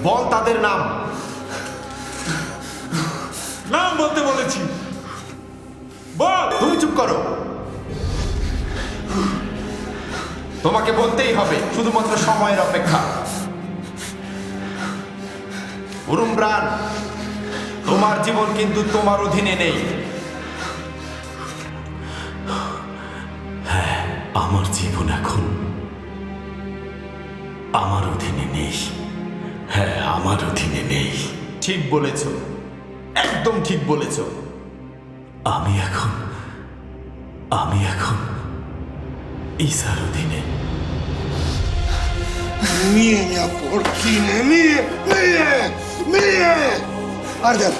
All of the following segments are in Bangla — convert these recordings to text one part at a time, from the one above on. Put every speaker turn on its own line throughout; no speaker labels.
বল তাদের নাম।
নাম বলতে বলেছি, বল।
তুমি চুপ করো। তোমাকে বলতেই হবে, শুধুমাত্র সময়ের অপেক্ষা। উরুমব্রান, তোমার জীবন কিন্তু তোমার অধীনে নেই।
হ্যাঁ, আমার জীবন এখন আমার অধীনে নেই। হ্যাঁ, আমার অধীনে নেই।
ঠিক বলেছ, একদম ঠিক বলেছ।
আমি এখন ঈসার অধীনে।
Mia porchine, mie! Arder!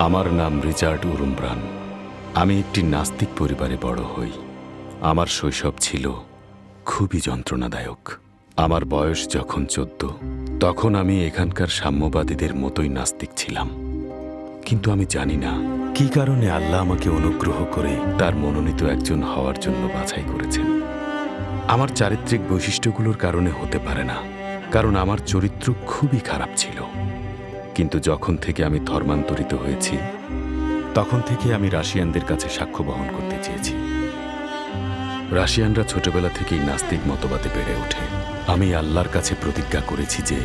আমার নাম রিচার্ড উরুমব্রান। আমি একটি নাস্তিক পরিবারে বড় হই। আমার শৈশব ছিল খুবই যন্ত্রণাদায়ক। আমার বয়স যখন 14, তখন আমি এখানকার সাম্যবাদীদের মতোই নাস্তিক ছিলাম। কিন্তু আমি জানি না কি কারণে আল্লাহ আমাকে অনুগ্রহ করে তার মনোনীত একজন হওয়ার জন্য বাছাই করেছেন। আমার চারিত্রিক বৈশিষ্ট্যগুলোর কারণে হতে পারে না, কারণ আমার চরিত্র খুবই খারাপ ছিল। কিন্তু যখন থেকে আমি ধর্মান্তরিত হয়েছি, তখন থেকে আমি রাশিয়ানদের কাছে সাক্ষ্য বহন করতে চেয়েছি। রাশিয়ানরা ছোটবেলা থেকেই নাস্তিক মতবাদে বেড়ে ওঠে। আমি আল্লাহর কাছে প্রতিজ্ঞা করেছি যে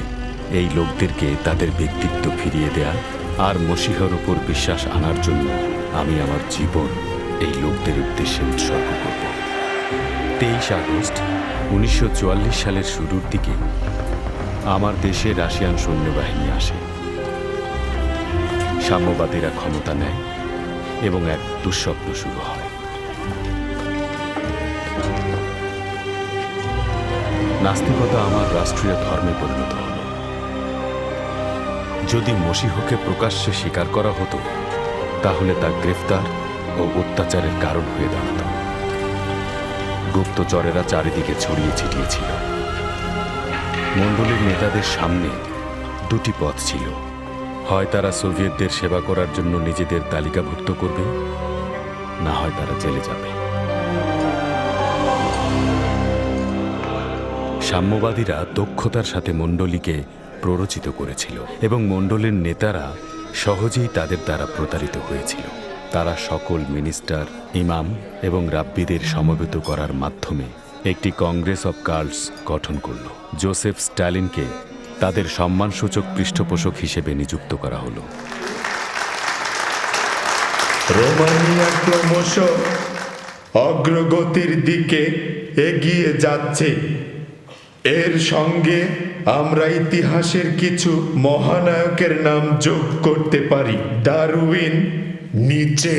এই লোকদেরকে তাদের ব্যক্তিত্ব ফিরিয়ে দেয়া আর মসীহর উপর বিশ্বাস আনার জন্য আমি আমার জীবন এই লোকদের উদ্দেশ্যে উৎসর্গ করব। 23 আগস্ট 1944 সালের শুরুর দিকে আমার দেশে রাশিয়ান সৈন্যবাহিনী আসে। সাম্যবাদীরা ক্ষমতা নেয় এবং এক দুঃস্বপ্ন শুরু হয়। নাস্তিকতা আমার রাষ্ট্রীয় ধর্মে পরিণত হল। যদি মসীহকে প্রকাশ্যে স্বীকার করা হতো, তাহলে তা গ্রেফতার ও অত্যাচারের কারণ হয়ে দাঁড়াত। গুপ্তচরেরা চারিদিকে ছড়িয়ে ছিটিয়েছিল। মণ্ডলীর নেতাদের সামনে দুটি পথ ছিল, হয় তারা সোভিয়েতদের সেবা করার জন্য নিজেদের তালিকাভুক্ত করবে, না হয় তারা জেলে যাবে। সাম্যবাদীরা দক্ষতার সাথে মণ্ডলীকে প্ররোচিত করেছিল এবং মণ্ডলীর নেতারা সহজেই তাদের দ্বারা প্রতারিত হয়েছিল। তারা সকল মিনিস্টার, ইমাম এবং রাব্বিদের সমবেত করার মাধ্যমে একটি কংগ্রেস অব কার্লস গঠন করল। জোসেফ স্ট্যালিনকে তাদের সম্মানসূচক পৃষ্ঠপোষক হিসেবে নিযুক্ত করা হলো।
রোমানিয়া ক্রমশ অগ্রগতির দিকে এগিয়ে যাচ্ছে। এর সঙ্গে আমরা ইতিহাসের কিছু মহানায়কের নাম যোগ করতে পারি: ডারউইন, নিচে,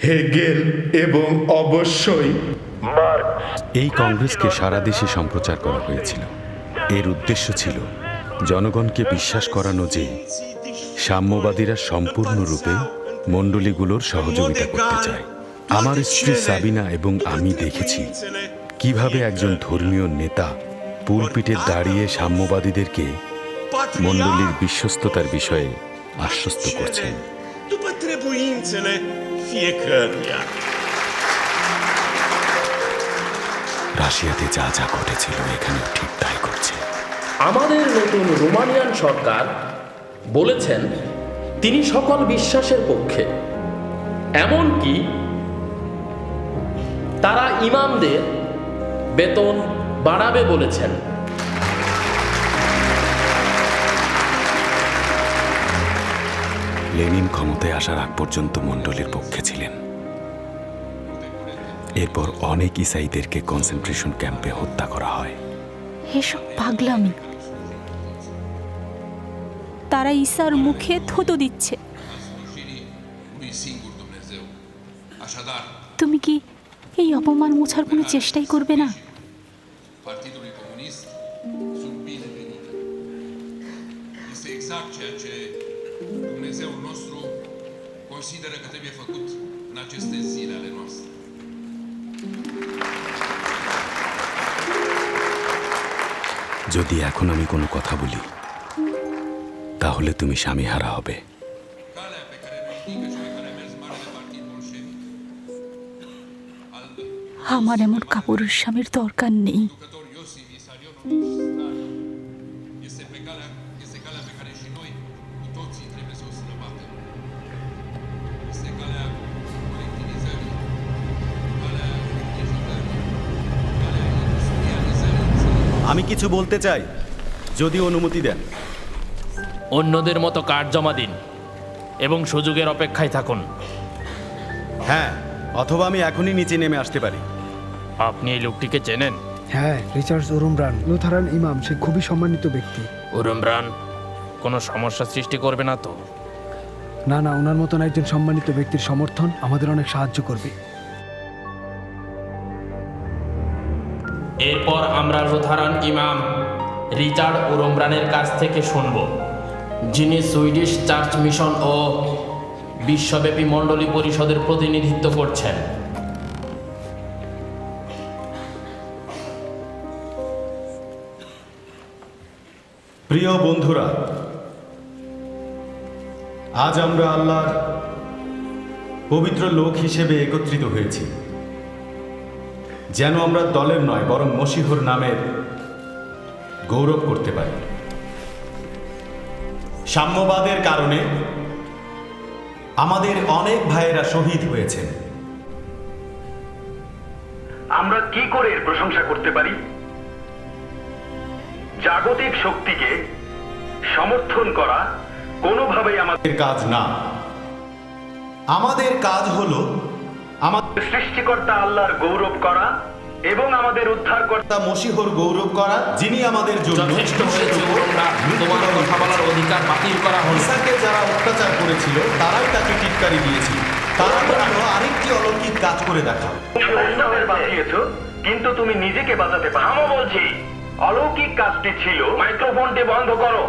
হেগেল এবং অবশ্যই মার্কস।
এই কংগ্রেসকে সারা দেশে সম্প্রচার করা হয়েছিল। এর উদ্দেশ্য ছিল জনগণকে বিশ্বাস করানো যে সাম্যবাদীরা সম্পূর্ণরূপে মণ্ডলীগুলোর সহযোগিতা করতে চায়। আমার স্ত্রী সাবিনা এবং আমি দেখেছি কিভাবে একজন ধর্মীয় নেতা পুলপিটে দাঁড়িয়ে সাম্যবাদীদেরকে মণ্ডলীর বিশ্বস্ততার বিষয়ে আশ্বস্ত করছেন। রাশিয়াতে যা যা ঘটেছিল এখানে ঠিক তাই করছে।
আমাদের নতুন রোমানিয়ান সরকার বলেছেন তিনি সকল বিশ্বাসের পক্ষে, এমনকি তারা ইমামদের বেতন বাড়াবে বলেছেন।
লেনিন ক্ষমতায় আসার আগ পর্যন্ত মণ্ডলীর পক্ষে ছিলেন। এরপর অনেক ইসাইদেরকে কনসেন্ট্রেশন ক্যাম্পে হত্যা করা হয়।
এসব পাগলামি। তারা ঈসার মুখে থুতু দিচ্ছে। তুমি কি এই অপমান মোছার কোনো চেষ্টাই করবে না?
Partidului Comunist sunt binevenite. Este exact ceea ce Dumnezeul nostru consideră că trebuie făcut în aceste zile ale noastre.
যদি এখন আমি কোনো কথা বলি তাহলে তুমি স্বামীহারা হবে।
Calea pe care ne indică și pe care a mers marele partid bolșevic. Al
আমার এমন কাপুরুষ স্বামীর দরকার নেই।
conducător Iosif Vissarionovich este calea pe care și noi cu toții trebuie să o străbatem. Este calea colectivizării, calea fructificării, calea industrializării țării.
আমি কিছু বলতে চাই, যদি অনুমতি দেন।
অন্যদের মতো কার্ড জমা দিন এবং সুযোগের অপেক্ষায় থাকুন।
হ্যাঁ, অথবা আমি এখনই নিচে নেমে আসতে পারি।
আপনি এই লোকটিকে চেনেন?
হ্যাঁ, রিচার্ডস উরুমব্রান, লুথারান ইমাম। সে খুবই সম্মানিত ব্যক্তি।
উরুমব্রান কোনো সমস্যা সৃষ্টি করবে না তো?
না না, ওনার মতন একজন সম্মানিত ব্যক্তির সমর্থন আমাদের অনেক সাহায্য করবে।
এরপর আমরা লুথারান ইমাম রিচার্ড উরুমব্রানের কাছ থেকে শুনব, যিনি সুইডিশ চার্চ মিশন ও বিশ্বব্যাপী মণ্ডলী পরিষদের প্রতিনিধিত্ব করছেন।
প্রিয় বন্ধুরা, আজ আমরা আল্লাহর পবিত্র লোক হিসেবে একত্রিত হয়েছি, যেন আমরা দলের নয় বরং মসীহর নামের গৌরব করতে পারি। সাম্যবাদের কারণে আমাদের অনেক ভাইয়েরা শহীদ হয়েছেন।
আমরা কি করে এর প্রশংসা করতে পারি? জাগতিক শক্তিকে সমর্থন করা কোনোভাবেই আমাদের
কাজ না। আমাদের কাজ হলো আমাদের
সৃষ্টিকর্তা আল্লাহর গৌরব করা এবং আমাদের উদ্ধারকর্তা
মসীহর গৌরব করা, যিনি আমাদের জন্য
যথেষ্ট হয়েছে উরুমব্রান, তোমার কথা বলার অধিকার বাতিল করা হলো।
ঈসাকে যারা অত্যাচার করেছিল তারাই তাকে টিটকারি দিয়েছিল। তারা বলল আরেকটি অলৌকিক কাজ করে দেখাও।
অন্যদের বাঁচিয়েছো, কিন্তু তুমি নিজেকে বাঁচাতে পারো। আমি বলছি অলৌকিক কাজটি ছিল। মাইক্রোফোনটি বন্ধ করো।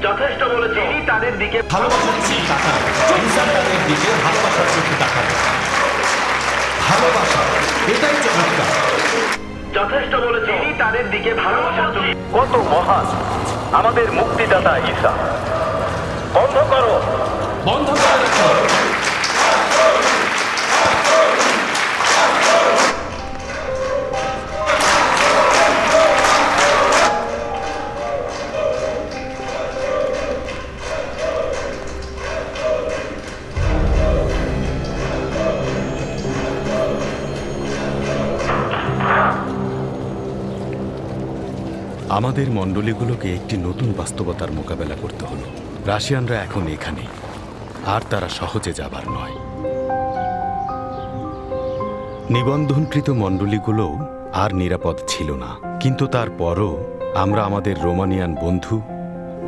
যথেষ্ট বলেছি। তাদের দিকে
ভালোবাসার চোখে তাকাও। ঈসা তাদের দিকে ভালোবাসার চোখে তাকাও। ভালোবাসা, এটাই চমৎকার।
যথেষ্ট বলেছি। তাদের দিকে ভালোবাসার চোখে। কত মহান আমাদের মুক্তিদাতা ঈসা। বন্ধ করো।
বন্ধ করে রাখো।
আমাদের মণ্ডলীগুলোকে একটি নতুন বাস্তবতার মোকাবেলা করতে হলো। রাশিয়ানরা এখন এখানে, আর তারা সহজে যাবার নয়। নিবন্ধনকৃত মণ্ডলীগুলোও আর নিরাপদ ছিল না, কিন্তু তারপরও আমরা আমাদের রোমানিয়ান বন্ধু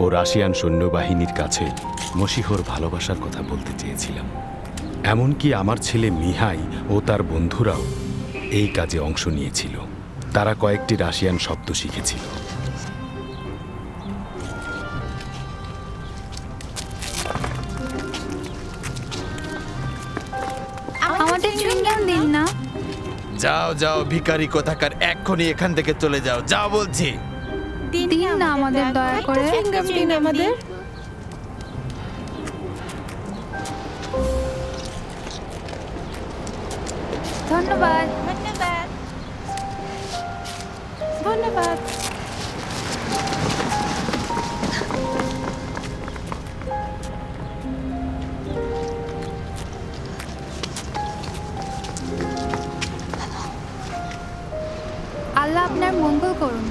ও রাশিয়ান সৈন্যবাহিনীর কাছে মসীহর ভালোবাসার কথা বলতে চেয়েছিলাম। এমনকি আমার ছেলে মিহাই ও তার বন্ধুরাও এই কাজে অংশ নিয়েছিল। তারা কয়েকটি রাশিয়ান শব্দ শিখেছিল।
আমাদের চুইংগাম দিন না।
যাও যাও ভিখারি কোথাকার, এক্ষুনি এখান থেকে চলে যাও, যাও বলছি।
দিন না আমাদের, দয়া করে চুইংগাম দিন আমাদের। ধন্যবাদ ধন্যবাদ ধন্যবাদ। আল্লাহ আপনার মঙ্গল করুন।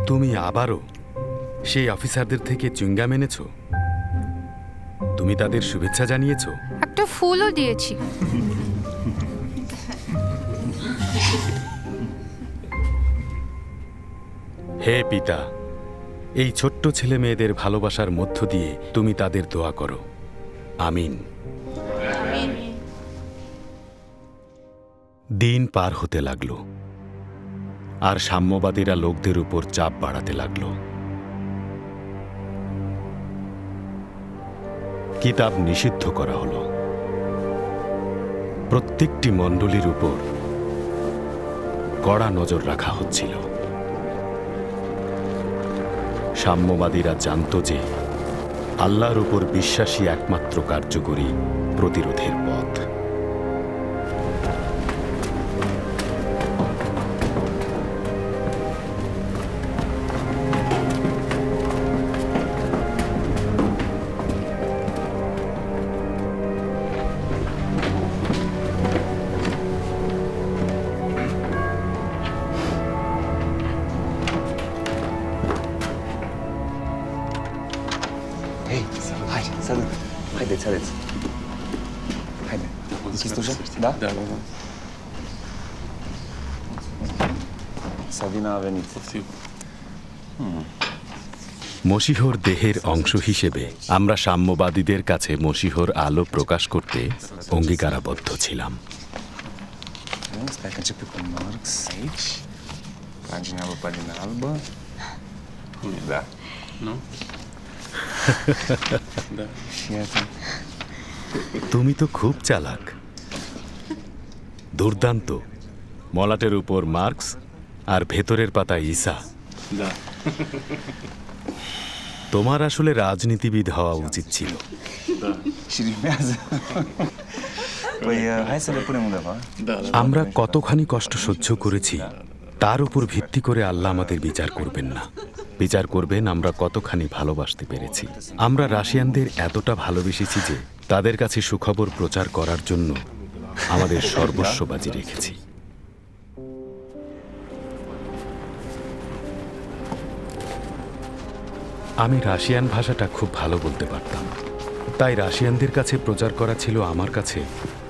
তুমি আবারও সেই অফিসারদের থেকে চুইংগাম এনেছো? তুমি তাদের শুভেচ্ছা জানিয়েছো?
একটা ফুলও দিয়েছি।
হে পিতা, এই ছোট্ট ছেলে মেয়েদের ভালোবাসার মধ্য দিয়ে তুমি তাদের দোয়া করো। আমিন। দিন পার হতে লাগলো, আর সাম্যবাদীরা লোকদের উপর চাপ বাড়াতে লাগলো। কিতাব নিষিদ্ধ করা হলো। প্রত্যেকটি মণ্ডলীর উপর কড়া নজর রাখা হচ্ছিল। সাম্যবাদীরা জানত যে আল্লাহর উপর বিশ্বাসী একমাত্র কার্যকরী প্রতিরোধের পথ।
Ej, Sadek, hajde, Sadec. Hajde. Jesteś duży? Da? Da. Sabina Avenice.
মসীহর দেহের অংশ হিসেবে আমরা সাম্যবাদীদের কাছে মসীহর আলো প্রকাশ করতে অঙ্গীকারাবদ্ধ ছিলাম।
Stai că începe cu Marx aici. Pagina albă, pagina albă. Da. Nu? Da. Și iată.
তুমি তো খুব চালাক। দুর্দান্ত। মলাটের উপর মার্কস আর ভেতরের পাতায় ঈসা।
Da.
তোমার আসলে রাজনীতিবিদ হওয়া উচিত ছিল।
Da. Și rimează. Păi, hai să le punem undeva.
আমরা কতখানি কষ্ট সহ্য করেছি তার উপর ভিত্তি করে আল্লাহ আমাদের বিচার করবেন না। বিচার করবেন আমরা কতখানি ভালোবাসতে পেরেছি। আমরা রাশিয়ানদের এতটা ভালোবেসেছি যে তাদের কাছে সুখবর প্রচার করার জন্য আমাদের সর্বস্ব বাজি রেখেছি। আমি রাশিয়ান ভাষাটা খুব ভালো বলতে পারতাম, তাই রাশিয়ানদের কাছে প্রচার করা ছিল আমার কাছে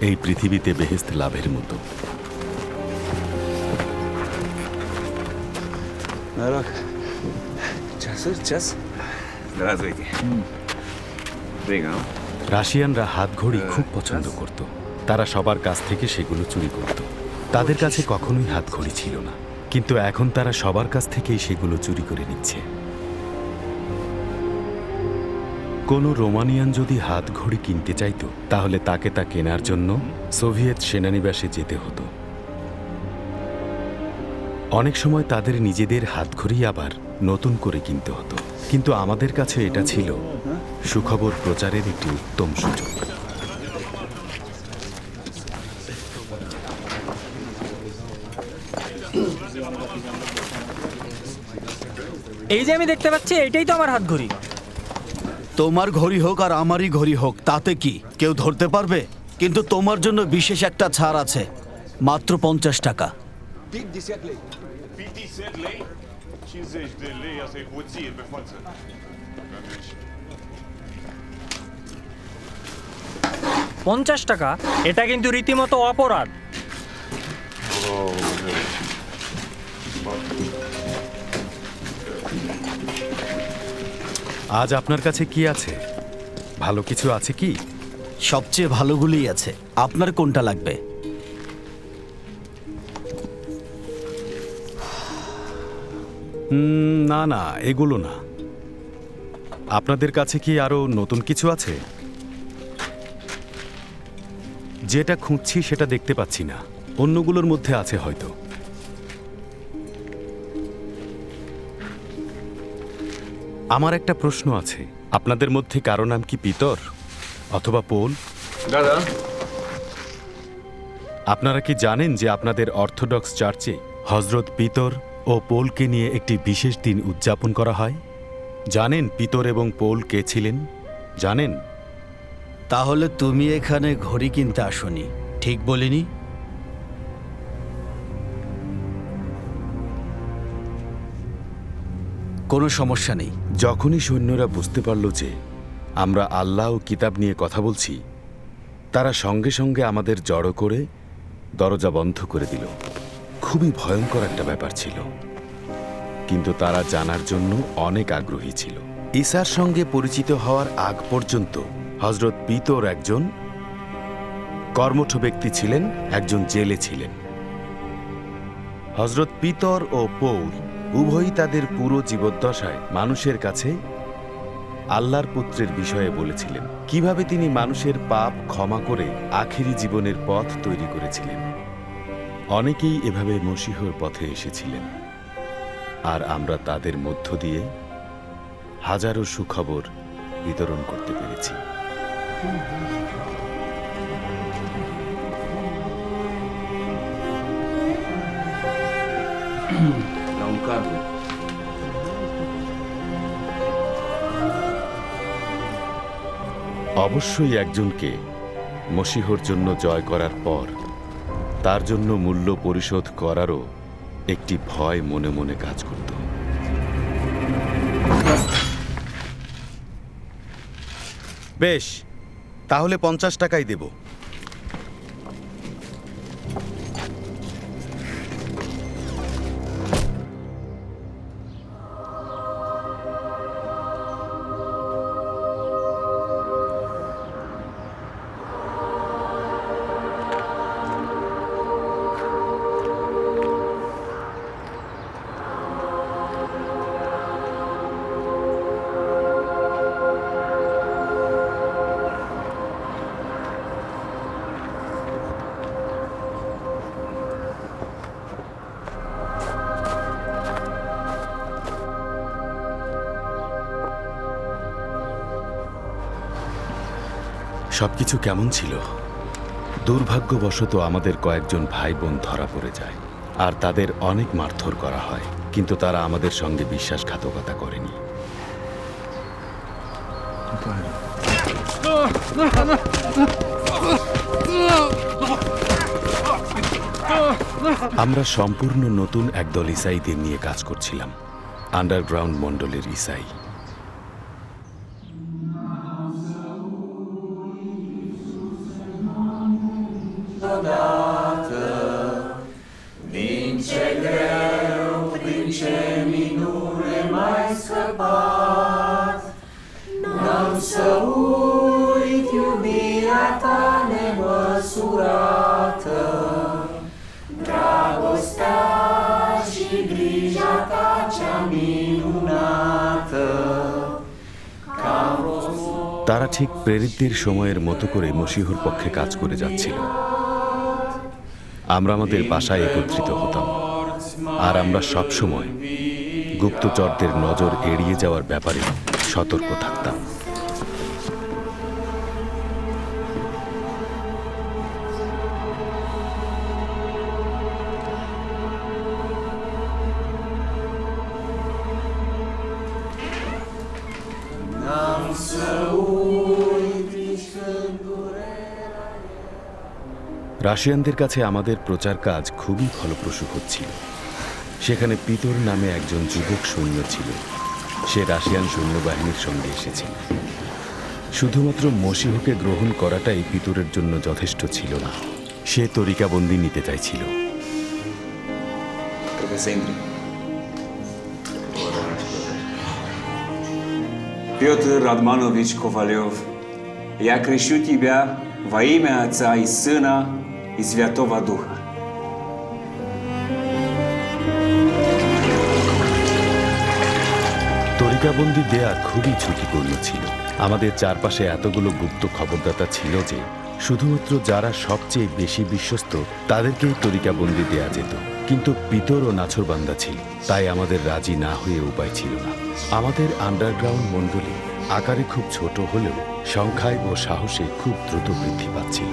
এই পৃথিবীতে বেহেশত লাভের মতো।
Noroc. Ceasuri, ceas? Здравствуйте. Прыгал.
রাশিয়ানরা হাত ঘড়ি খুব পছন্দ করত। তারা সবার কাছ থেকে সেগুলো চুরি করত। তাদের কাছে কখনোই হাত ঘড়ি ছিল না, কিন্তু এখন তারা সবার কাছ থেকেই সেগুলো চুরি করে নিচ্ছে। কোনো রোমানিয়ান যদি হাত ঘড়ি কিনতে চাইতো তাহলে তাকে তা কেনার জন্য সোভিয়েত সেনানিবাসে যেতে হতো। অনেক সময় তাদের নিজেদের হাতঘড়ি আবার নতুন করে কিনতে হতো, কিন্তু আমাদের কাছে এটা ছিল সুখবর প্রচারের একটি উত্তম সুযোগ।
এই যে আমি দেখতে পাচ্ছি এটাই তো আমার হাত ঘড়ি।
তোমার ঘড়ি হোক আর আমারই ঘড়ি হোক তাতে কি, কেউ ধরতে পারবে? কিন্তু তোমার জন্য বিশেষ একটা ছাড় আছে, মাত্র 50 টাকা।
50 lei? 50 de lei, asta e hoție pe față.
50 টাকা? এটা কিন্তু রীতিমতো অপরাধ।
আজ আপনার কাছে কি আছে? ভালো কিছু আছে কি?
সবচেয়ে ভালোগুলোই আছে। আপনার কোনটা লাগবে?
না না, এগুলো না। আপনাদের কাছে কি আরো নতুন কিছু আছে? যেটা খুঁজছি সেটা দেখতে পাচ্ছি না। অন্যগুলোর মধ্যে আছে হয়তো। আমার একটা প্রশ্ন আছে। আপনাদের মধ্যে কারো নাম কি পিতর অথবা পোল?
দাদা,
আপনারা কি জানেন যে আপনাদের অর্থোডক্স চার্চে হজরত পিতর ও পোলকে নিয়ে একটি বিশেষ দিন উদযাপন করা হয়? জানেন পিতর এবং পোল কে ছিলেন? জানেন?
তাহলে তুমি এখানে ঘড়ি কিনতে আসোনি, ঠিক বলিনি? কোনো সমস্যা নেই।
যখনই সৈন্যরা বুঝতে পারল যে আমরা আল্লাহ ও কিতাব নিয়ে কথা বলছি, তারা সঙ্গে সঙ্গে আমাদের জড়ো করে দরজা বন্ধ করে দিল। খুবই ভয়ঙ্কর একটা ব্যাপার ছিল। কিন্তু তারা জানার জন্য অনেক আগ্রহী ছিল। ঈসার সঙ্গে পরিচিত হওয়ার আগ পর্যন্ত হযরত পিতর একজন কর্মঠ ব্যক্তি ছিলেন, একজন জেলে ছিলেন। হযরত পিতর ও পৌল উভয়ই তাদের পুরো জীবদ্দশায় মানুষের কাছে আল্লাহর পুত্রের বিষয়ে বলেছিলেন, কিভাবে তিনি মানুষের পাপ ক্ষমা করে আখেরি জীবনের পথ তৈরি করেছিলেন। অনেকেই এভাবে মসীহর পথে এসেছিলেন, আর আমরা তাদের মধ্য দিয়ে হাজারো সুখবর বিতরণ করতে পেরেছি। অবশ্যই একজনকে মসীহর জন্য জয় করার পর তার জন্য মূল্য পরিশোধ করারও একটি ভয় মনে মনে কাজ করত। বেশ, তাহলে 50 টাকাই দেব। সবকিছু কেমন ছিল? দুর্ভাগ্যবশত আমাদের কয়েকজন ভাই বোন ধরা পড়ে যায়, আর তাদের অনেক মারধর করা হয়, কিন্তু তারা আমাদের সঙ্গে বিশ্বাসঘাতকতা করেনি। আমরা সম্পূর্ণ নতুন একদল ইসাইদের নিয়ে কাজ করছিলাম, আন্ডারগ্রাউন্ড মণ্ডলের ইসাই। তারা ঠিক প্রেরিতদের সময়ের মতো করে মসীহর পক্ষে কাজ করে যাচ্ছিল। আমরা আমাদের বাসায় একত্রিত হতাম, আর আমরা সবসময় গুপ্তচরদের নজর এড়িয়ে যাওয়ার ব্যাপারে সতর্ক থাকতাম। রাশিয়ানদের কাছে আমাদের প্রচার কাজ খুবই ফলপ্রসূ হচ্ছিল। সেখানে পিতর নামে একজন যুবক সৈন্য ছিল। সে রাশিয়ান সৈন্যবাহিনীর সঙ্গে এসেছিল। শুধুমাত্র মসীহকে গ্রহণ করাটাই পিতরের জন্য যথেষ্ট ছিল না, সে তরিকাবন্দি নিতে চাইছিল।
Петр Радманович Ковалев, я крещу тебя во имя Отца и Сына и Святого Духа.
তরিকাবন্দি দেয়া খুবই ঝুঁকিপূর্ণ ছিল। আমাদের চারপাশে এতগুলো গুপ্ত খবরদাতা ছিল যে শুধুমাত্র যারা সবচেয়ে বেশি বিশ্বস্ত তাদেরকেই তরিকাবন্দি দেয়া যেত। কিন্তু পিতর ও নাছরবান্দা ছিল, তাই আমাদের রাজি না হয়ে উপায় ছিল না। আমাদের আন্ডারগ্রাউন্ড মণ্ডলী আকারে খুব ছোট হলেও সংখ্যায় ও সাহসে খুব দ্রুত বৃদ্ধি পাচ্ছিল।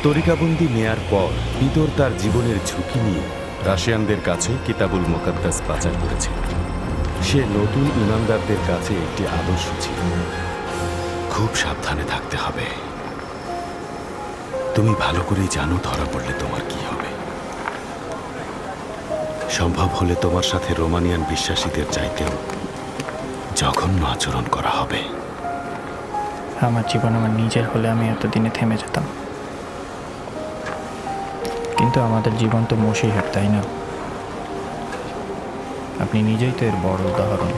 তরিকাবন্দি নেয়ার পর পিতর তার জীবনের ঝুঁকি নিয়ে রাশিয়ানদের কাছে কিতাবুল মুকাদ্দাস পাচার করেছে। সে নতুন ইমানদারদের কাছে একটি আদর্শ ছিল। খুব সাবধানে থাকতে হবে। তুমি ভালো করেই জানো ধরা পড়লে তোমার কি হবে। সম্ভব হলে তোমার সাথে রোমানিয়ান বিশ্বাসীদের চাইতেও জঘন্য আচরণ করা হবে।
আমার জীবন আমার নিজের হলে আমি এতদিনে থেমে যেতাম, কিন্তু আমাদের জীবন তো মসিহার, তাই না? আপনি নিজেই তো এর বড় উদাহরণ।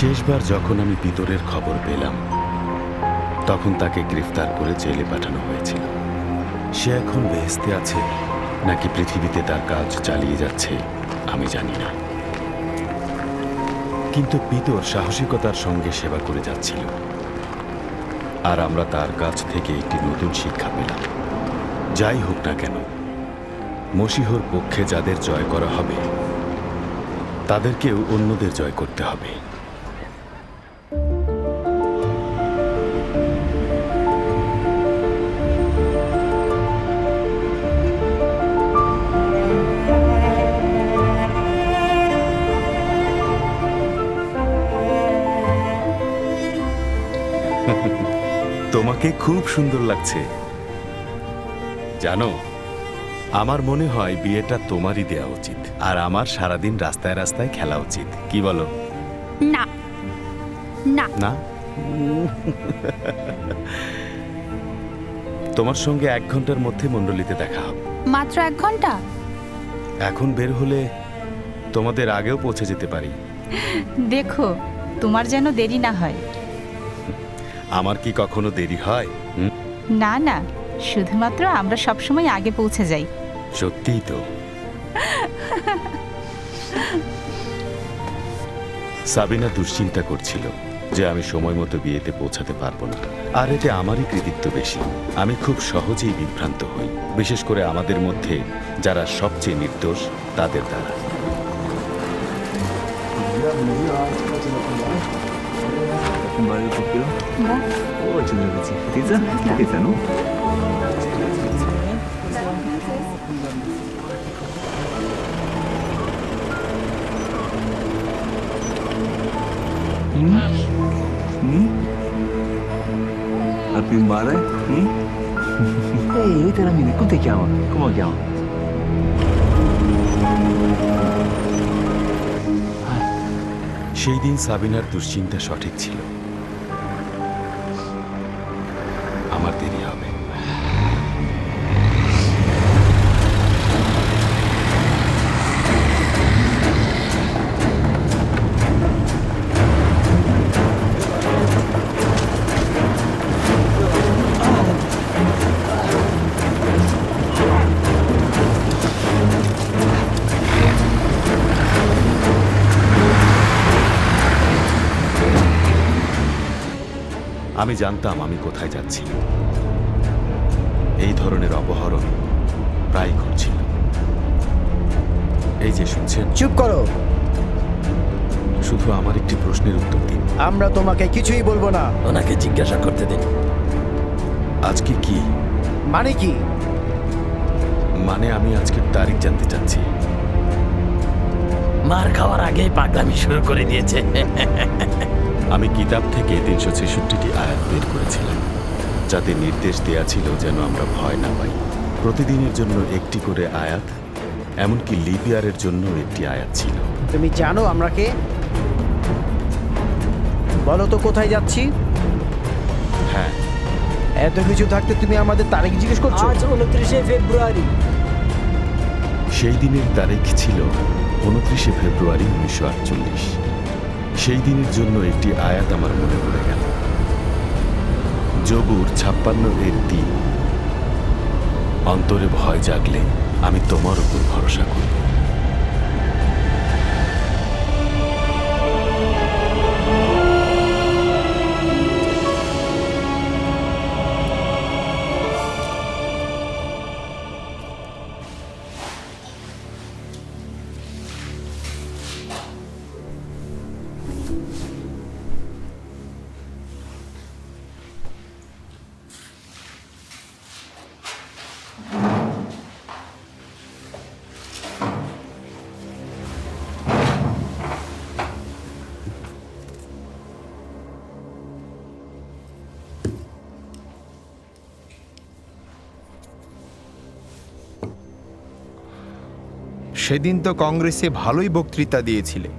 শেষবার যখন আমি পিতরের খবর পেলাম, তখন তাকে গ্রেফতার করে জেলে পাঠানো হয়েছিল। সে এখন বেহেশতে আছে নাকি পৃথিবীতে তার কাজ চালিয়ে যাচ্ছে আমি জানি না, কিন্তু পিতর সাহসিকতার সঙ্গে সেবা করে যাচ্ছিল, আর আমরা তার কাছ থেকে একটি নতুন শিক্ষা পেলাম। যাই হোক না কেন, মসীহর পক্ষে যাদের জয় করা হবে তাদেরকেও অন্যদের জয় করতে হবে। তোমাকে খুব সুন্দর লাগছে। জানো, আমার মনে হয় বিয়েটা তোমারই দেওয়া উচিত, আর আমার সারাদিন রাস্তায় রাস্তায় খেলা উচিত। কি বলো?
না না
না। তোমার সঙ্গে 1 ঘন্টার মধ্যে মণ্ডলীতে দেখা হবে।
মাত্র 1 ঘন্টা?
এখন বের হলে তোমাদের আগেও পৌঁছে যেতে পারি।
দেখো, তোমার যেন দেরি না হয়।
আমার কি কখনো দেরি হয়?
না না, শুধুমাত্র আমরা সবসময় আগে পৌঁছে যাই।
সত্যিই তো। সাবিনা দুশ্চিন্তা করছিল যে আমি সময় মতো বিয়েতে পৌঁছাতে পারবো না, আর এতে আমারই কৃতিত্ব বেশি। আমি খুব সহজেই বিভ্রান্ত হই, বিশেষ করে আমাদের মধ্যে যারা সবচেয়ে নির্দোষ তাদের দ্বারা।
La più male? Ehi, te la mini, come ti chiama? Come lo chiama?
সেই দিন সাবিনার দুশ্চিন্তা সঠিক ছিল। আমার দেরি হবে। আমি জানতাম আমি কোথায় যাচ্ছি। এই ধরনের অপহরণ প্রায় ঘটছিল। এই যে শুনছেন,
চুপ করো।
শুধু আমার একটি প্রশ্নের উত্তর দিন।
আমরা তোমাকে কিছুই বলবো না।
ওনাকে জিজ্ঞাসা করতে দিন।
আজকে কি
মানে কি?
মানে আমি আজকের তারিখ জানতে চাচ্ছি।
মার খাওয়ার আগেই পাগলামি শুরু করে দিয়েছে।
আমি কিতাব থেকে 366টি আয়াত বের করেছিলাম, যাতে নির্দেশ দেয়া ছিল যেন আমরা ভয় না পাই। প্রতিদিনের জন্য একটি করে আয়াত, এমনকি লিপ ইয়ারের জন্য একটি আয়াত ছিল।
তুমি জানো আমরা কে? বলো তো কোথায় যাচ্ছি?
হ্যাঁ।
এত কিছু থাকতে তুমি আমাদের তারিখ জিজ্ঞেস করছো?
আজ 29শে ফেব্রুয়ারি।
সেই দিনের তারিখ ছিল 29শে ফেব্রুয়ারি 1948। সেই দিনের জন্য একটি আয়াত আমার মনে পড়ে গেল। জবুর 56-3। অন্তরে ভয় জাগলে আমি তোমার উপর ভরসা করব।
সেদিন তো কংগ্রেসে ভালোই বক্তৃতা দিয়েছিলে।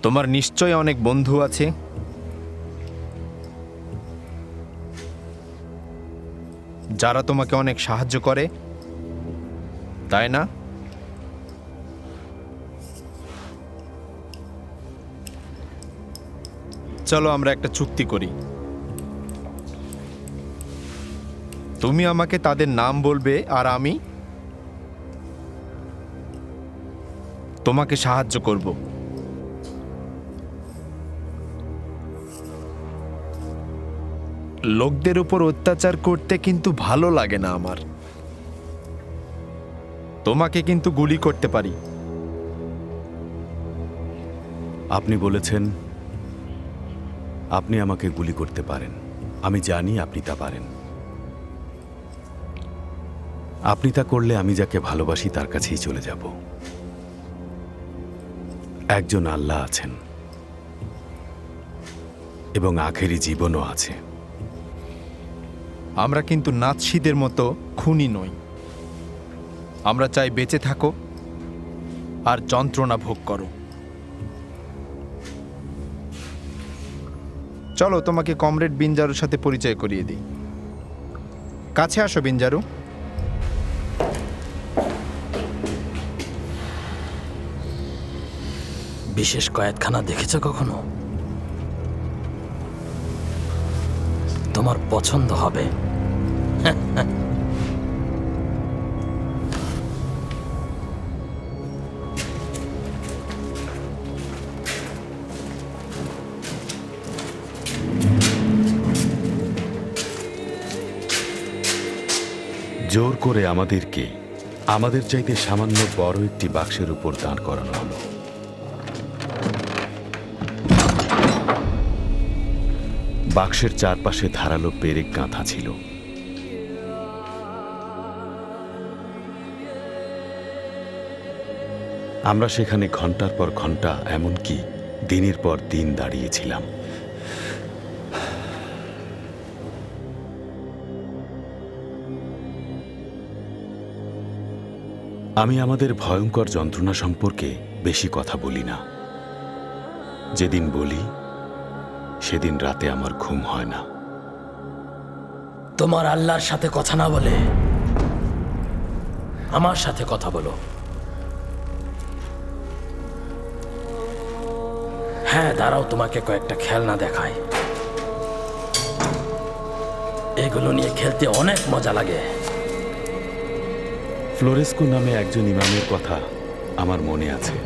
তোমার নিশ্চয় অনেক বন্ধু আছে। যারা তোমাকে অনেক সাহায্য করে, তাই না? চলো আমরা একটা চুক্তি করি। তুমি আমাকে তাদের নাম বলবে আর আমি তোমাকে সাহায্য করব। লোকদের উপর অত্যাচার করতে কিন্তু ভালো লাগে না আমার। তোমাকে কিন্তু গুলি করতে পারি।
আপনি বলেছেন আপনি আমাকে গুলি করতে পারেন। আমি জানি আপনি তা পারেন। আপনি তা করলে আমি যাকে ভালোবাসি তার কাছেই চলে যাব। একজন আল্লাহ আছেন এবং আখেরি জীবনও আছে।
আমরা কিন্তু নাৎসিদের মতো খুনি নই। আমরা চাই বেঁচে থাকো আর যন্ত্রণা ভোগ করো। চলো তোমাকে কমরেড বিঞ্জারুর সাথে পরিচয় করিয়ে দিই। কাছে আসো বিঞ্জারু।
বিশেষ কয়েদখানা দেখেছো কখনো? তোমার পছন্দ হবে।
জোর করে আমাদেরকে আমাদের চাইতে সামান্য বড় একটি বাক্সের উপর দাঁড় করানো হলো। বাক্সের চারপাশে ধারালো পেরেক গাঁথা ছিল। আমরা সেখানে ঘন্টার পর ঘন্টা, এমনকি দিনের পর দিন দাঁড়িয়েছিলাম। আমি আমাদের ভয়ঙ্কর যন্ত্রণা সম্পর্কে বেশি কথা বলি না। যেদিন বলি সেদিন রাতে আমার ঘুম হয় না।
তোমার আল্লাহর সাথে কথা না বলে আমার সাথে কথা বলো। হ্যাঁ, দাঁড়াও, তোমাকে কয়েকটা খেলনা দেখাই। এগুলো নিয়ে খেলতে অনেক মজা লাগে।
ফ্লোরেস্কো নামে একজন ইমামের কথা আমার মনে আছে।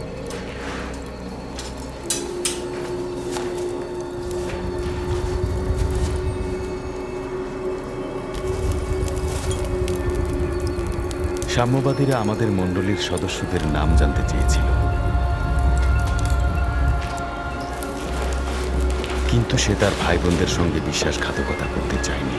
সাম্যবাদীরা আমাদের মণ্ডলীর সদস্যদের নাম জানতে চেয়েছিল, কিন্তু সে তার ভাই বোনদের সঙ্গে বিশ্বাসঘাতকতা করতে চায়নি।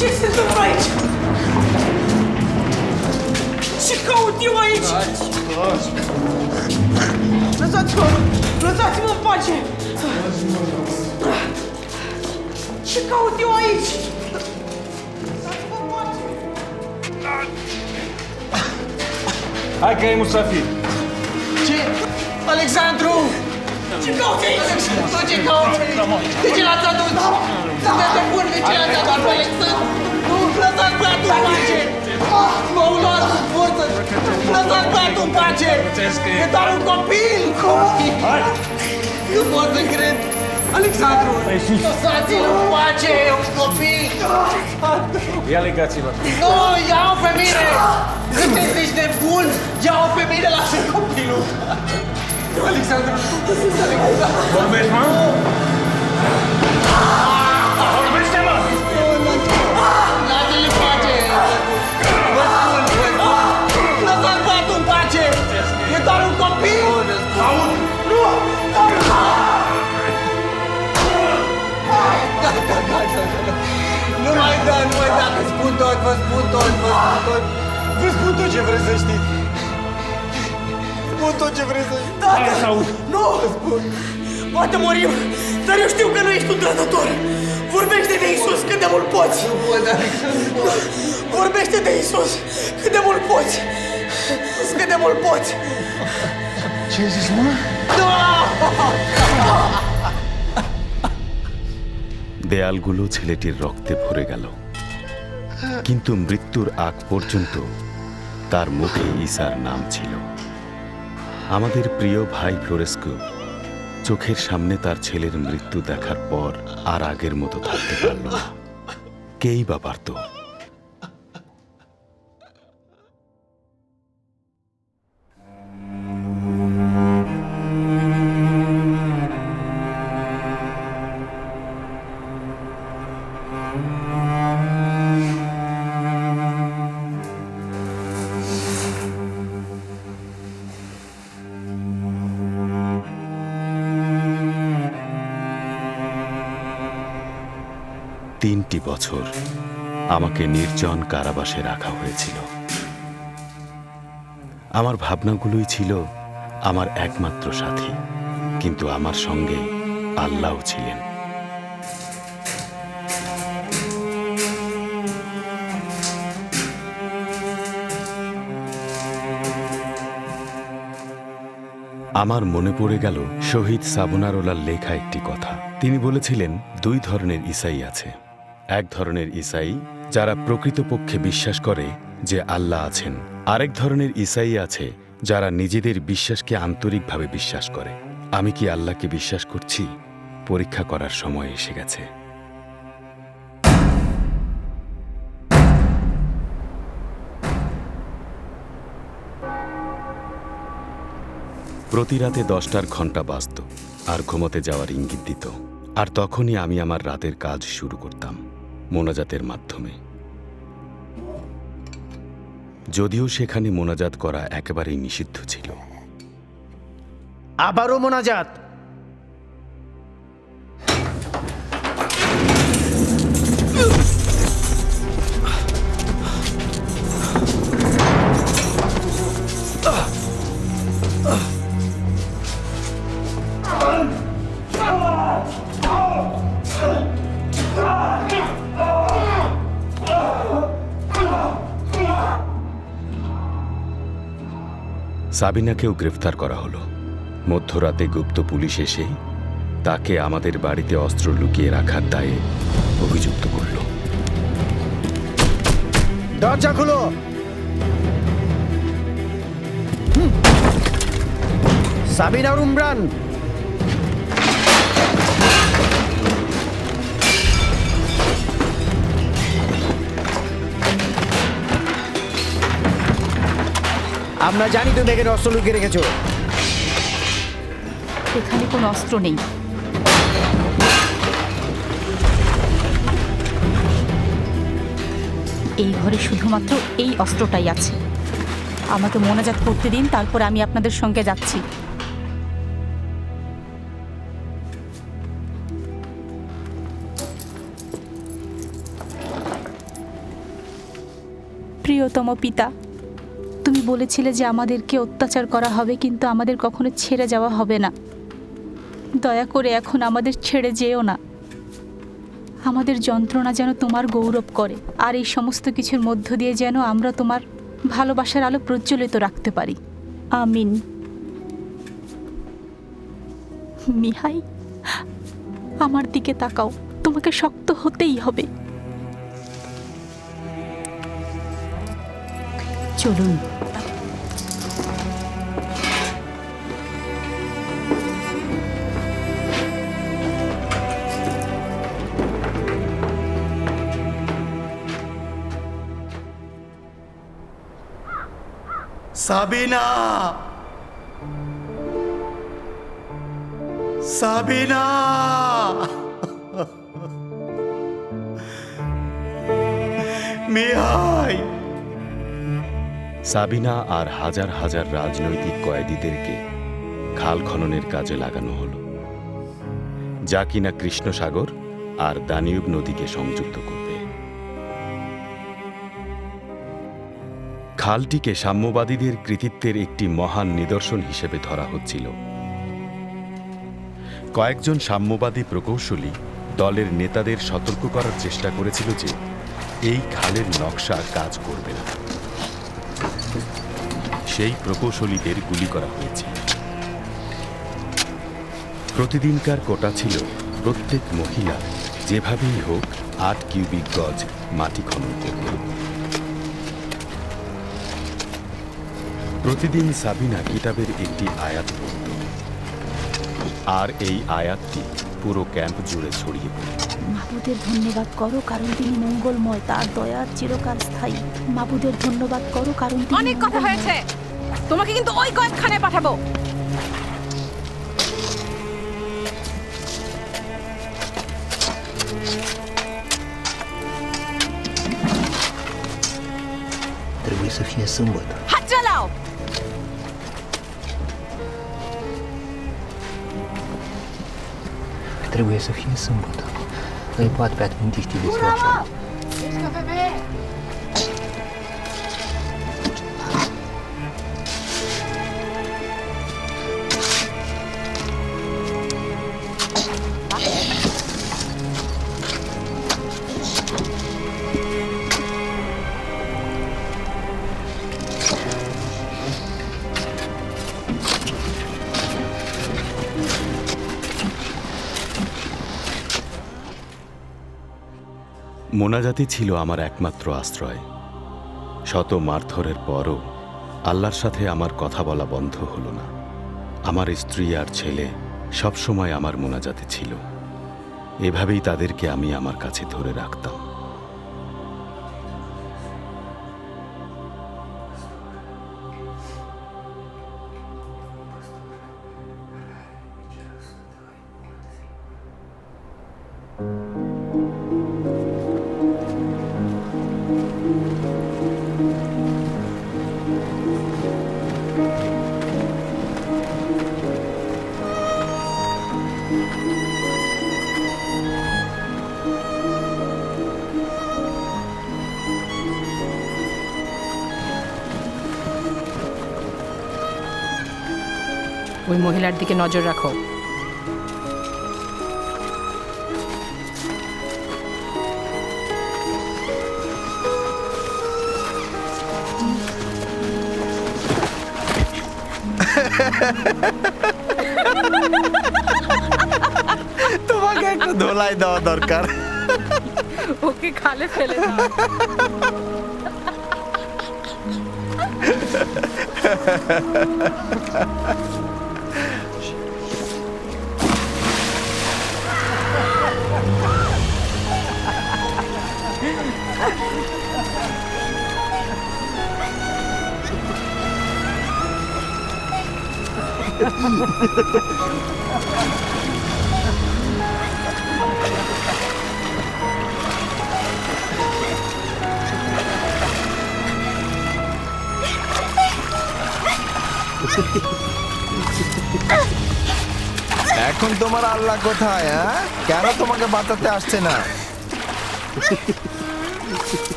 Ce se întâmplă aici? Ce caut eu aici? Lăsați-mă! Lăsați-mă în pace! Ce caut eu aici? Lăsați-mă în pace!
Hai că e musafir.
Ce? Alexandru! Ce cauți aici? Tu ce cauți? De ce l-ați adus? Sunteți nebuni, de ce l-ați adus pe Alexandru? Nu, lăsați băiatul în pace! M-au luat cu forță! Lăsați băiatul în pace! E doar un copil! Nu pot să cred! Alexandru! Lăsați-l în pace! E un copil!
Ia legați-vă.
Nu, ia-o pe mine! Sunteți niște nebuni! Ia-o pe mine, lasă copilul! Alexandru!
Vorbești, mă? Vorbește-mă!
Lasă-l în pace! Vă spun, vă spun! Lăsați băiatul în pace! E doar un copil!
Aud!
Nu! Nu mai da, nu mai da, vă spun tot, vă spun tot, vă spun tot! Vă spun tot ce vreți să știți! Spun tot ce vreți să știți!
Hai să aud!
Nu! Vă spun! Poate murim, dar eu știu că nu ești un trădător! Vorbește de Isus cât de mult poți! Nu pot, Alexandru! Vorbește de Isus cât de mult poți! Cât de mult poți!
Ce ai zis, mă?
দেয়ালগুলো ছেলেটির রক্তে ভরে গেল, কিন্তু মৃত্যুর আগ পর্যন্ত তার মুখে ঈসার নাম ছিল। আমাদের প্রিয় ভাই ফ্লোরেস্কো চোখের সামনে তার ছেলের মৃত্যু দেখার পর আর আগের মতো থাকতে পারল না। কেই বা পারত? তিনটি বছর আমাকে নির্জন কারাবাসে রাখা হয়েছিল। আমার ভাবনাগুলোই ছিল আমার একমাত্র সাথী, কিন্তু আমার সঙ্গে আল্লাহও ছিলেন। আমার মনে পড়ে গেল শহীদ সাবনারোলার লেখা একটি কথা। তিনি বলেছিলেন, দুই ধরনের ঈসাই আছে। এক ধরনের ঈসাই যারা প্রকৃতপক্ষে বিশ্বাস করে যে আল্লাহ আছেন, আরেক ধরনের ঈসাই আছে যারা নিজেদের বিশ্বাসকে আন্তরিকভাবে বিশ্বাস করে। আমি কি আল্লাহকে বিশ্বাস করছি? পরীক্ষা করার সময় এসে গেছে। প্রতি রাতে 10টার ঘন্টা বাজত আর ঘুমোতে যাওয়ার ইঙ্গিত দিত। আর তখনই আমি আমার রাতের কাজ শুরু করতাম মোনাজাতের মাধ্যমে। যদিও সেখানে মোনাজাত করা একেবারেই নিষিদ্ধ ছিল।
আবারও মোনাজাত।
সাবিনাকেও গ্রেফতার করা হলো। মধ্যরাতে গুপ্ত পুলিশ এসে তাকে আমাদের বাড়িতে অস্ত্র লুকিয়ে রাখার দায়ে অভিযুক্ত করল।
দরজা খুলো। সাবিনা আর উমরান, আমরা জানি তুমি এখানে অস্ত্র লুকিয়ে রেখেছো।
এখানে কোনো অস্ত্র নেই। এই ঘরে শুধুমাত্র এই অস্ত্রটাই আছে। আমাকে মোনাজাত করতে দিন, তারপর আমি আপনাদের সঙ্গে যাচ্ছি। প্রিয়তম পিতা, তুমি বলেছিলে যে আমাদেরকে অত্যাচার করা হবে, কিন্তু আমাদের কখনো ছেড়ে যাওয়া হবে না। দয়া করে এখন আমাদের ছেড়ে যেও না। আমাদের যন্ত্রণা যেন তোমার গৌরব করে, আর এই সমস্ত কিছুর মধ্য দিয়ে যেন আমরা তোমার ভালোবাসার আলো প্রজ্বলিত রাখতে পারি। আমিন। মিহাই, আমার দিকে তাকাও। তোমাকে শক্ত হতেই হবে। চলুন।
সাবিনা, সাবিনা, মিহাই।
সাবিনা আর হাজার হাজার রাজনৈতিক কয়েদিদেরকে খাল খননের কাজে লাগানো হলো, যা কিনা কৃষ্ণসাগর আর দানিউব নদীকে সংযুক্ত করবে। খালটিকে সাম্যবাদীদের কৃতিত্বের একটি মহান নিদর্শন হিসেবে ধরা হচ্ছিল। কয়েকজন সাম্যবাদী প্রকৌশলী দলের নেতাদের সতর্ক করার চেষ্টা করেছিল যে এই খালের নকশা কাজ করবে না। সেই প্রকৌশলীদের গুলি করা হয়েছে। প্রতিদিনকার কোটা ছিল প্রত্যেক মহিলা যেভাবেই হোক 8 কিউবিক গজ মাটি খনন করবে। প্রতিদিন সাবিনা কিতাবের একটি আয়াত পড়ত, আর এই আয়াতটি পুরো ক্যাম্প জুড়ে ছড়িয়ে পড়ে।
মাবুদের ধন্যবাদ করো, কারণ তিনি মঙ্গলময়, তার দয়া চিরকাল স্থায়ী। মাবুদের ধন্যবাদ করো, কারণ
অনেক কথা হয়েছে। তোমাকে কিন্তু ওই কয়েকখানে পাঠাবো।
Trebuie să fie sâmbătă.
হাত চালাও।
Trebuie să fie sâmbătă. Îi poate pe adventiștii de ziua aceea.
Ești o femeie.
মোনাজাতি ছিল আমার একমাত্র আশ্রয়। শত মারধরের পরও আল্লাহর সাথে আমার কথা বলা বন্ধ হলো না। আমার স্ত্রী আর ছেলে সবসময় আমার মোনাজাতে ছিল। এভাবেই তাদেরকে আমি আমার কাছে ধরে রাখতাম।
ওই মহিলার দিকে নজর রাখো।
তোমাকে একটু ধোলাই দেওয়া দরকার।
ওকে খালে ফেলে দাও।
এখন তোমার আল্লাহ কোথায়? হ্যাঁ, কেন তোমাকে বাঁচাতে আসছে না?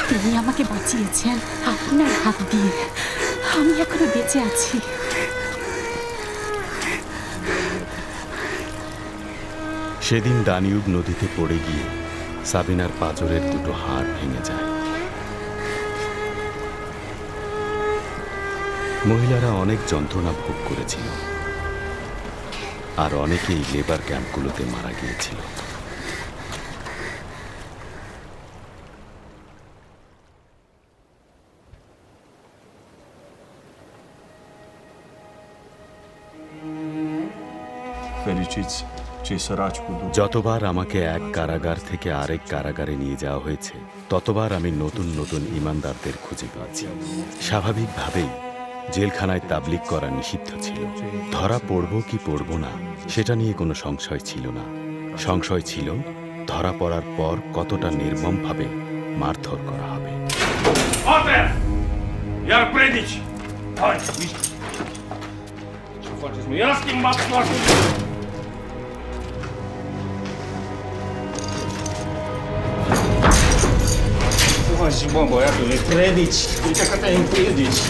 তিনি আমাকে বাঁচিয়েছেন আপনার হাত দিয়ে। আমি এখনো বেঁচে আছি।
সেদিন দানিউব নদীতে পড়ে গিয়ে সাবিনার পাঁজরের দুটো হাড় ভেঙে যায়। মহিলারা অনেক যন্ত্রণা ভোগ করেছিল, আর অনেকেই লেবার ক্যাম্পগুলোতে মারা গিয়েছিল।
Fericiți cei săraci cu Dumnezeu.
যতবার আমাকে এক কারাগার থেকে আরেক কারাগারে নিয়ে যাওয়া হয়েছে, ততবার আমি নতুন নতুন ইমানদারদের খুঁজে পেয়েছি। স্বাভাবিকভাবেই জেলখানায় তাবলিগ করা নিষিদ্ধ ছিল। ধরা পড়ব কি পড়ব না সেটা নিয়ে কোনো সংশয় ছিল না। সংশয় ছিল ধরা পড়ার পর কতটা নির্মমভাবে মারধর করা হবে।
Iar predici! Hai, mișcă! Ce faceți, mă? Ia schimbați foarte bine! Faci, bă, băiatule, predici! Uite că te-ai împredici!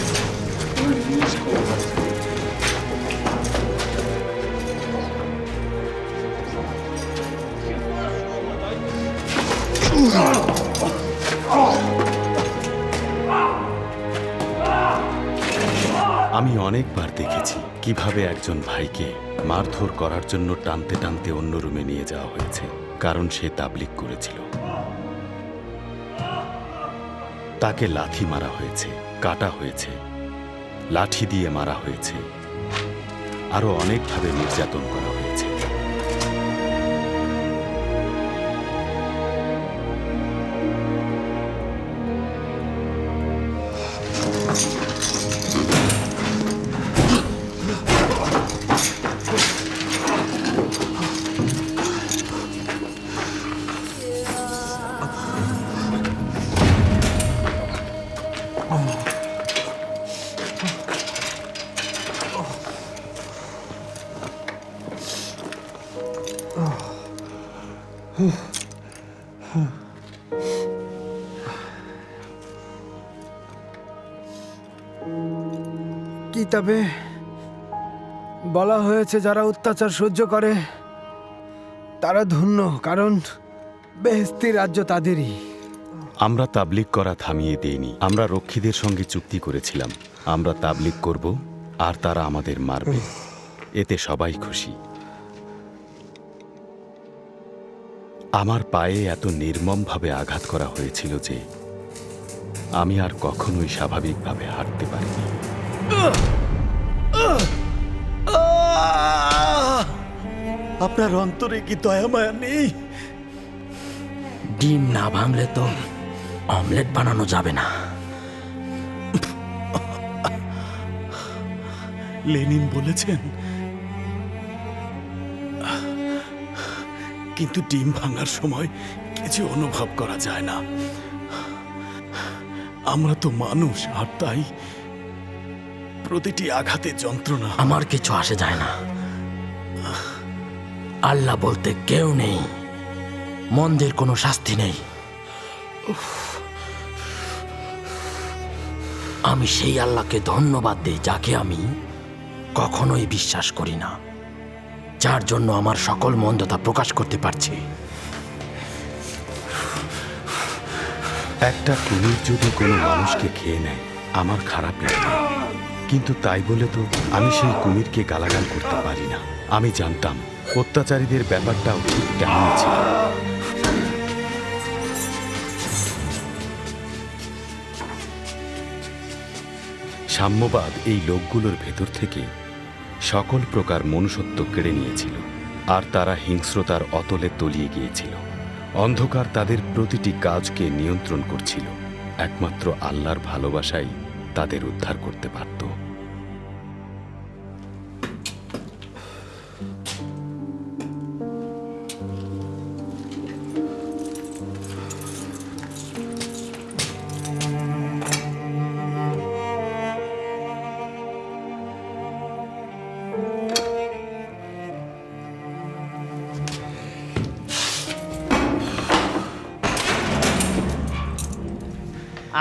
Mișcă, bă!
আমি অনেকবার দেখেছি কিভাবে একজন ভাইকে মারধর করার জন্য টানতে টানতে অন্য রুমে নিয়ে যাওয়া হয়েছে, কারণ সে তাবলিগ করেছিল। তাকে লাথি মারা হয়েছে, কাটা হয়েছে, লাঠি দিয়ে মারা হয়েছে, আরো অনেকভাবে নির্যাতন করা হয়েছে।
কিতাবে বলা হয়েছে যারা অত্যাচার সহ্য করে তারা ধন্য, কারণ বেহেশতি রাজ্য তাদেরই।
আমরা তাবলিগ করা থামিয়ে দেইনি। আমরা রক্ষীদের সঙ্গে চুক্তি করেছিলাম, আমরা তাবলিগ করব আর তারা আমাদের মারবে, এতে সবাই খুশি। আমার পায়ে এত নির্মমভাবে আঘাত করা হয়েছিল যে আমি আর কখনোই স্বাভাবিকভাবে হাঁটতে পারিনি।
আপনার অন্তরে কি দয়া মায়া নেই?
ডিম না ভাঙলে তো অমলেট বানানো যাবে না।
লেনিন বলেছেন, কিন্তু ডিম ভাঙার সময় কিছু অনুভব করা যায় না। আমরা তো মানুষ, আর তাই প্রতিটি আঘাতে যন্ত্রণা।
আমার কিছু আসে যায় না। আল্লাহ বলতে কেউ নেই, মন্দের কোনো শাস্তি নেই। আমি সেই আল্লাহকে ধন্যবাদ দেই যাকে আমি কখনোই বিশ্বাস করি না, যার জন্য আমার সকল মন্দতা প্রকাশ করতে পারছি।
একটা কুমির যদি কোনো মানুষকে খেয়ে নেয় আমার খারাপ লাগে, কিন্তু তাই বলে তো আমি সেই কুমিরকে গালাগাল করতে পারি না। আমি জানতাম অত্যাচারীদের ব্যাপারটাও ঠিক তেমনই ছিল। সাম্যবাদ এই লোকগুলোর ভেতর থেকে সকল প্রকার মনুষ্যত্ব কেড়ে নিয়েছিল, আর তারা হিংস্রতার অতলে তলিয়ে গিয়েছিল। অন্ধকার তাদের প্রতিটি কাজকে নিয়ন্ত্রণ করছিল। একমাত্র আল্লাহর ভালোবাসাই তাদের উদ্ধার করতে পারত।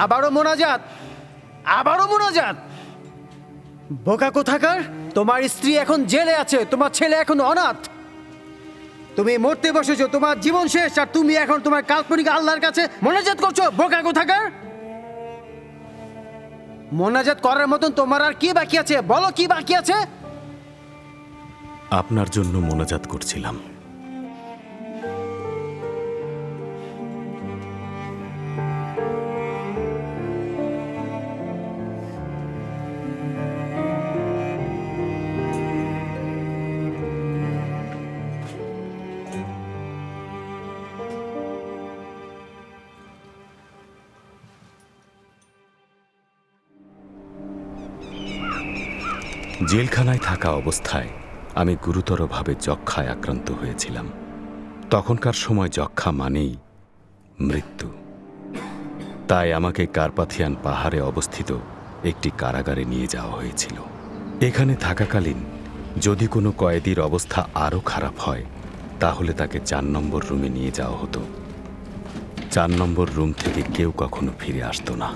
আবারও মোনাজাত, আবারও মোনাজাত। বোকা কোথাকার, তোমার স্ত্রী এখন জেলে আছে, তোমার ছেলে এখন অনাথ। তুমি মরতে বসেছো, তোমার জীবন শেষ, আর তুমি এখন তোমার কাল্পনিক আল্লাহর কাছে মোনাজাত করছো। বোকা কোথাকার, মোনাজাত করার মতন তোমার আর কি বাকি আছে? বলো কি বাকি আছে?
আপনার জন্য মোনাজাত করছিলাম। জেলখানায় থাকা অবস্থায় আমি গুরুতরভাবে যক্ষ্মায় আক্রান্ত হয়েছিলাম। তখনকার সময় যক্ষ্মা মানেই মৃত্যু। তাই আমাকে কার্পাথিয়ান পাহাড়ে অবস্থিত একটি কারাগারে নিয়ে যাওয়া হয়েছিল। এখানে থাকাকালীন যদি কোনো কয়েদির অবস্থা আরও খারাপ হয় তাহলে তাকে ৪ নম্বর রুমে নিয়ে যাওয়া হতো। ৪ নম্বর রুম থেকে কেউ কখনো ফিরে আসতো না।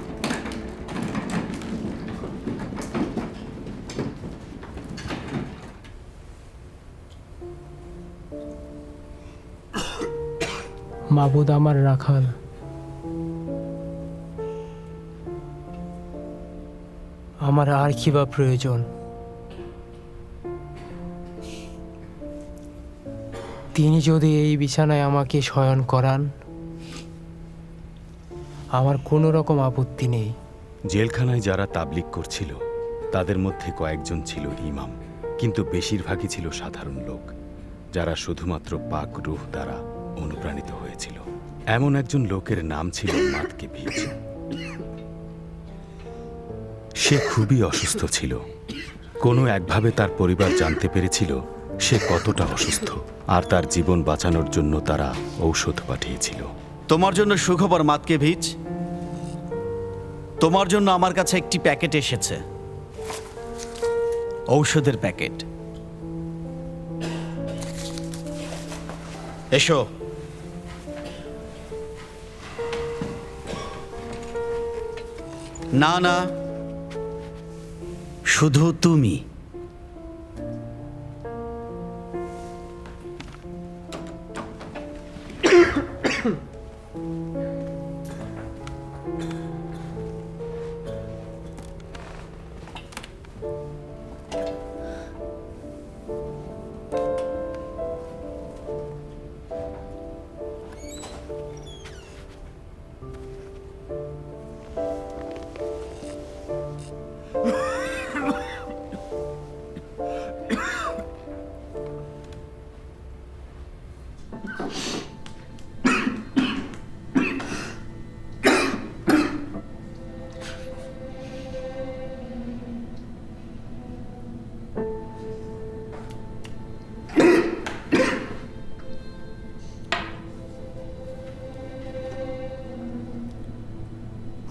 মাবুদ আমার রাখাল, আমার আর কি বা প্রয়োজন? তিনি যদি এই বিছানায় আমাকে শয়ন করান আমার কোনো রকম আপত্তি নেই।
জেলখানায় যারা তাবলিগ করছিল তাদের মধ্যে কয়েকজন ছিল ইমাম, কিন্তু বেশিরভাগই ছিল সাধারণ লোক যারা শুধুমাত্র পাক রূহ দ্বারা অনুপ্রাণিত হয়েছিল। এমন একজন লোকের নাম ছিল মাতকে ভিজ। সে খুবই অসুস্থ ছিল। কোনো একভাবে তার পরিবার জানতে পেরেছিল সে কতটা অসুস্থ, আর তার জীবন বাঁচানোর জন্য তারা ঔষধ পাঠিয়েছিল।
তোমার জন্য সুখবর মাতকে ভিজ, তোমার জন্য আমার কাছে একটি প্যাকেট এসেছে, ঔষধের প্যাকেট। এসো। না না, শুধু তুমি।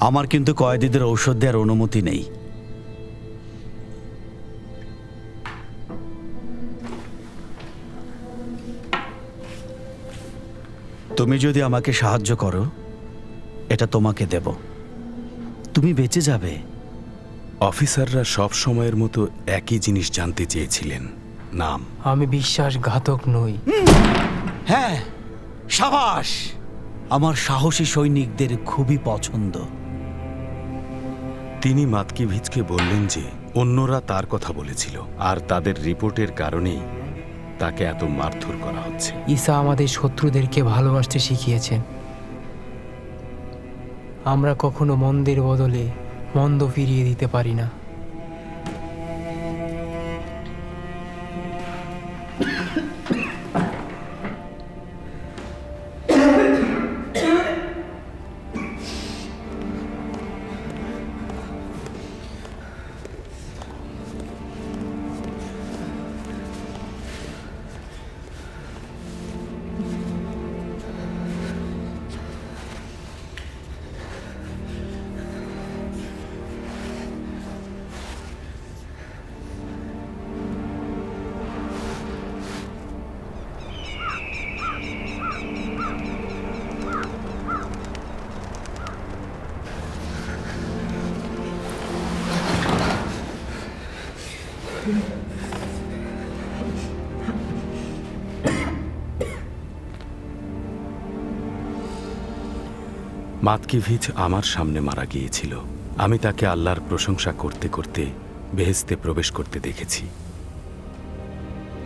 আমার কিন্তু কয়েদিদের ঔষধ দেওয়ার অনুমতি নেই। তুমি যদি আমাকে সাহায্য করো এটা তোমাকে দেব, তুমি বেঁচে যাবে।
অফিসাররা সব সময়ের মতো একই জিনিস জানতে চেয়েছিলেন, নাম।
আমি বিশ্বাসঘাতক নই।
হ্যাঁ, সাবাস। আমার সাহসী সৈনিকদের খুবই পছন্দ।
তিনি মাতকিভিচকে বললেন যে অন্যরা তার কথা বলেছিল আর তাদের রিপোর্টের কারণেই তাকে এত মারধর করা হচ্ছে।
ঈসা আমাদের শত্রুদেরকে ভালোবাসতে শিখিয়েছেন। আমরা কখনো মন্দের বদলে মন্দ ফিরিয়ে দিতে পারি না।
মাতকিভিচ আমার সামনে মারা গিয়েছিল। আমি তাকে আল্লাহর প্রশংসা করতে করতে বেহেশতে প্রবেশ করতে দেখেছি।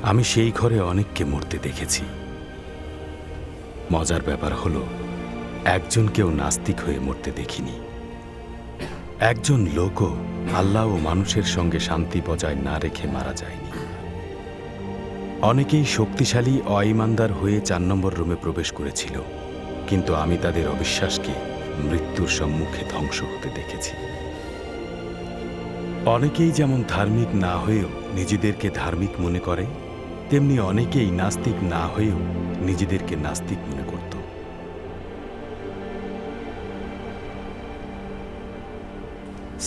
আমি সেই ঘরে অনেককে মরতে দেখেছি। মজার ব্যাপার হলো, একজনকেও নাস্তিক হয়ে মরতে দেখিনি। একজন লোকও আল্লাহ ও মানুষের সঙ্গে শান্তি বজায় না রেখে মারা যায়নি। অনেকেই শক্তিশালী অঈমানদার হয়ে 4 নম্বর রুমে প্রবেশ করেছিল, কিন্তু আমি তাদের অবিশ্বাসকে মৃত্যুর সম্মুখে ধ্বংস হতে দেখেছি। অনেকেই যেমন ধার্মিক না হয়েও নিজেদেরকে ধার্মিক মনে করে, তেমনি অনেকেই নাস্তিক না হয়েও নিজেদেরকে নাস্তিক মনে করত।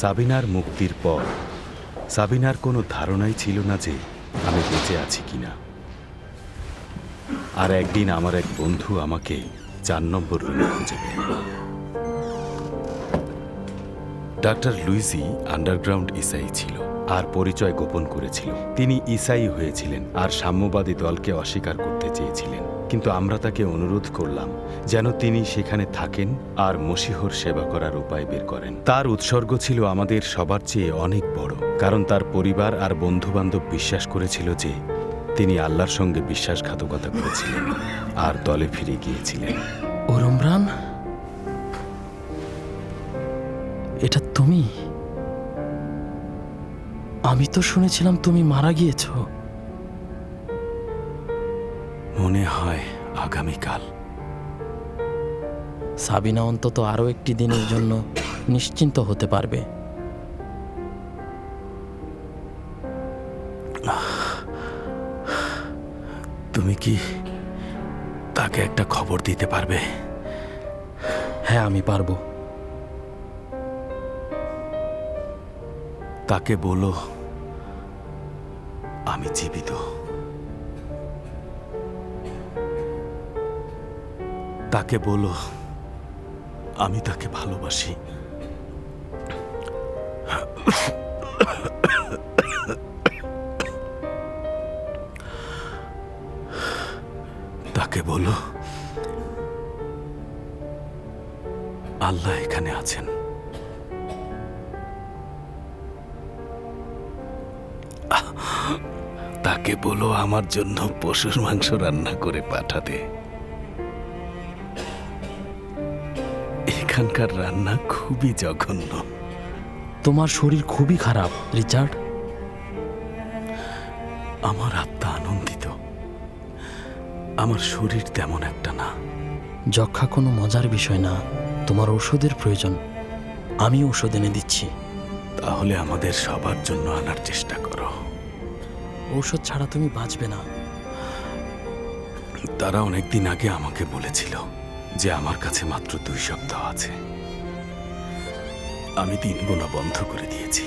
সাবিনার মুক্তির পর সাবিনার কোনো ধারণাই ছিল না যে আমি বেঁচে আছি কিনা। আর একদিন আমার এক বন্ধু আমাকে 4 নম্বর রুমে খুঁজে পেল। ডাক্তার লুইজি আন্ডারগ্রাউন্ড ইসাই ছিল আর পরিচয় গোপন করেছিল। তিনি ইসাই হয়েছিলেন আর সাম্যবাদী দলকে অস্বীকার করতে চেয়েছিলেন, কিন্তু আমরা তাকে অনুরোধ করলাম যেন তিনি সেখানে থাকেন আর মসিহর সেবা করার উপায় বের করেন। তার উৎসর্গ ছিল আমাদের সবার চেয়ে অনেক বড়, কারণ তার পরিবার আর বন্ধুবান্ধব বিশ্বাস করেছিল যে তিনি আল্লাহর সঙ্গে বিশ্বাসঘাতকতা করেছিলেন আর দলে ফিরে গিয়েছিলেন।
ওরমরান, এটা তুমি? আমি তো শুনেছিলাম তুমি মারা গিয়েছ।
মনে হয় আগামীকাল।
সাবিনা অন্তত আরো একটি দিনের জন্য নিশ্চিন্ত হতে পারবে।
তুমি কি তাকে একটা খবর দিতে পারবে?
হ্যাঁ, আমি পারবো।
তাকে বলো আমি জীবিত। তাকে বলো আমি তাকে ভালোবাসি। তাকে বলো আল্লাহ এখানে আছেন। তাকে বলো আমার জন্য পশুর মাংস রান্না করে পাঠাতে। এখানকার রান্না খুবই জঘন্য।
তোমার শরীর খুবই খারাপ, রিচার্ড।
আমার আত্মা আনন্দিত। আমার শরীর তেমন একটা না।
যক্ষা কোনো মজার বিষয় না। তোমার ওষুধের প্রয়োজন। আমি ওষুধ এনে দিচ্ছি।
তাহলে আমাদের সবার জন্য আনার চেষ্টা করো।
ঔষধ ছাড়া তুমি বাঁচবে না।
তারা অনেকদিন আগে আমাকে বলেছিল যে আমার কাছে মাত্র 2 সপ্তাহ আছে। আমি 3 গোনা বন্ধ করে দিয়েছি।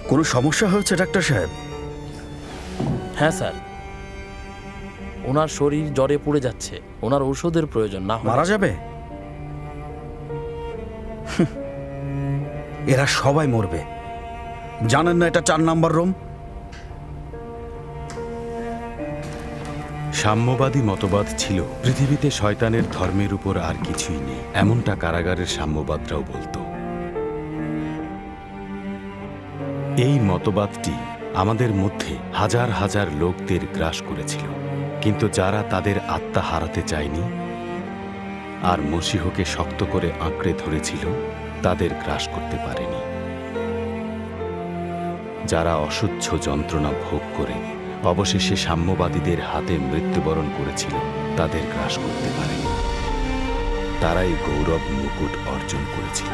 কোনো সমস্যা হয়েছে ডাক্তার সাহেব?
হ্যাঁ স্যার, ওনার শরীর জ্বরে পুড়ে যাচ্ছে, ওনার ঔষধের প্রয়োজন না হলে
মারা যাবে? এরা সবাই মরবে। জানেন না এটা 4 নাম্বার রুম?
সাম্যবাদী মতবাদ ছিল পৃথিবীতে শয়তানের ধর্মের উপর আর কিছুই নেই, এমনটা কারাগারের সাম্যবাদরাও বলতো। এই মতবাদটি আমাদের মধ্যে হাজার হাজার লোকদের গ্রাস করেছিল, কিন্তু যারা তাদের আত্মা হারাতে চায়নি আর মসীহকে শক্ত করে আঁকড়ে ধরেছিল তাদের গ্রাস করতে পারেনি। যারা অসহ্য যন্ত্রণা ভোগ করে অবশেষে সাম্যবাদীদের হাতে মৃত্যুবরণ করেছিল তাদের গ্রাস করতে পারেনি। তারাই গৌরব মুকুট অর্জন করেছিল।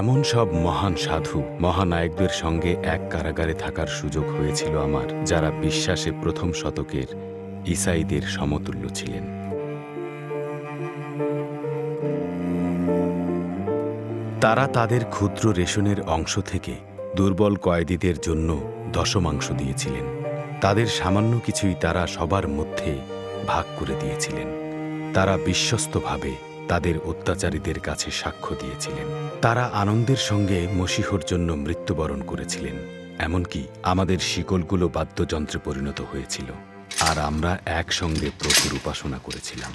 এমন সব মহান সাধু মহানায়কদের সঙ্গে এক কারাগারে থাকার সুযোগ হয়েছিল আমার, যারা বিশ্বাসে প্রথম শতকের ঈসাইদের সমতুল্য ছিলেন। তারা তাদের ক্ষুদ্র রেশনের অংশ থেকে দুর্বল কয়েদিদের জন্য দশমাংশ দিয়েছিলেন। তাদের সামান্য কিছুই তারা সবার মধ্যে ভাগ করে দিয়েছিলেন। তারা বিশ্বস্তভাবে তাদের অত্যাচারীদের কাছে সাক্ষ্য দিয়েছিলেন। তারা আনন্দের সঙ্গে মসীহর জন্য মৃত্যুবরণ করেছিলেন। এমনকি আমাদের শিকলগুলো বাদ্যযন্ত্রে পরিণত হয়েছিল, আর আমরা একসঙ্গে প্রভুর উপাসনা করেছিলাম।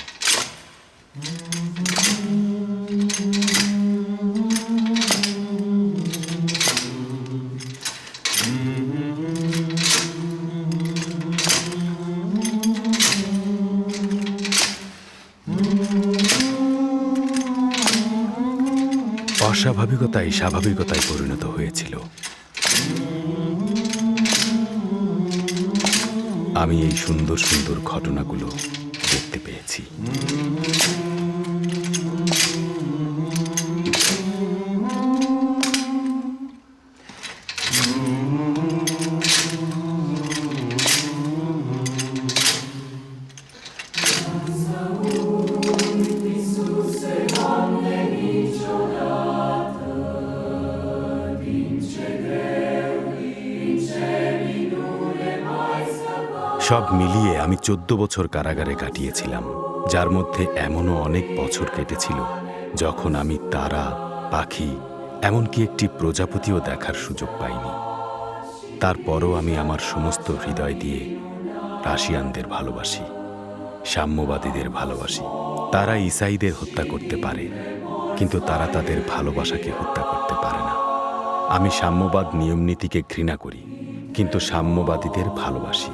অস্বাভাবিকতাই স্বাভাবিকতায় পরিণত হয়েছিল। আমি এই সুন্দর সুন্দর ঘটনাগুলো দেখতে পেয়েছি। সব মিলিয়ে আমি 14 বছর কারাগারে কাটিয়েছিলাম, যার মধ্যে এমনও অনেক বছর কেটেছিল যখন আমি তারা, পাখি, এমনকি একটি প্রজাপতিও দেখার সুযোগ পাইনি। তারপরও আমি আমার সমস্ত হৃদয় দিয়ে রাশিয়ানদের ভালোবাসি, সাম্যবাদীদের ভালোবাসি। তারা ঈসাইদের হত্যা করতে পারে, কিন্তু তারা তাদের ভালোবাসাকে হত্যা করতে পারে না। আমি সাম্যবাদ নিয়মনীতিকে ঘৃণা করি, কিন্তু সাম্যবাদীদের ভালোবাসি।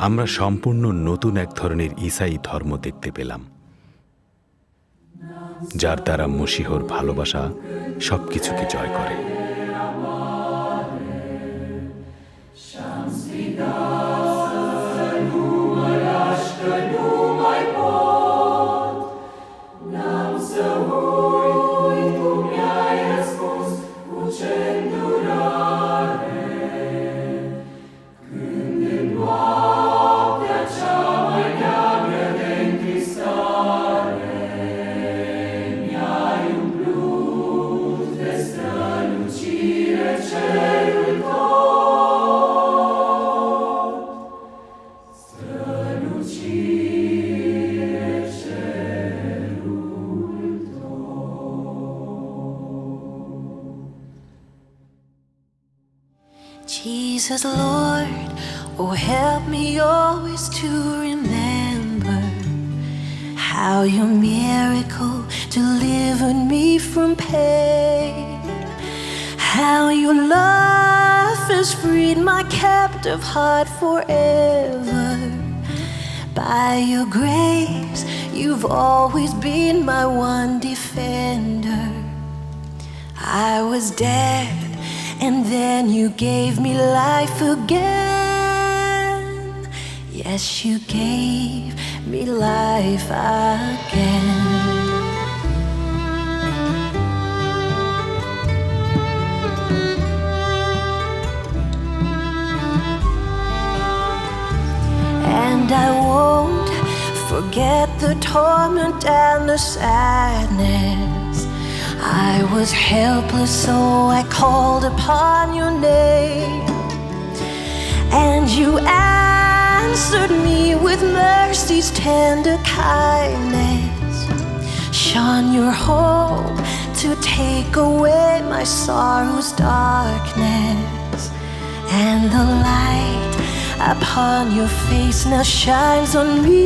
আমরা সম্পূর্ণ নতুন এক ধরনের ঈসাই ধর্ম দেখতে পেলাম, যার দ্বারা মসীহর ভালোবাসা সবকিছুকে জয় করে।
Jesus, Lord, oh help me always to remember how your miracle delivered me from pain, how your love has freed my captive heart forever. By your grace, you've always been my one defender. I was dead, and then you gave me life again. Yes, you gave me life again. And I won't forget the torment and the sadness. I was helpless, so I called upon your name, and you answered me with mercy's tender kindness. Shone your hope to take away my sorrow's darkness, and the light upon your face now shines on me.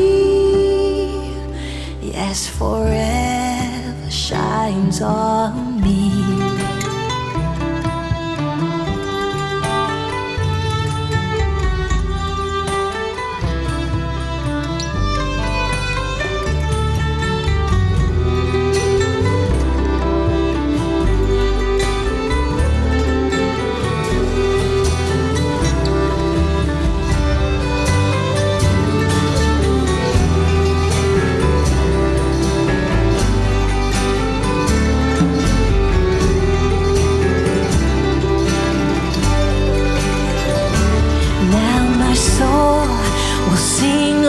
Yes, forever shines on me.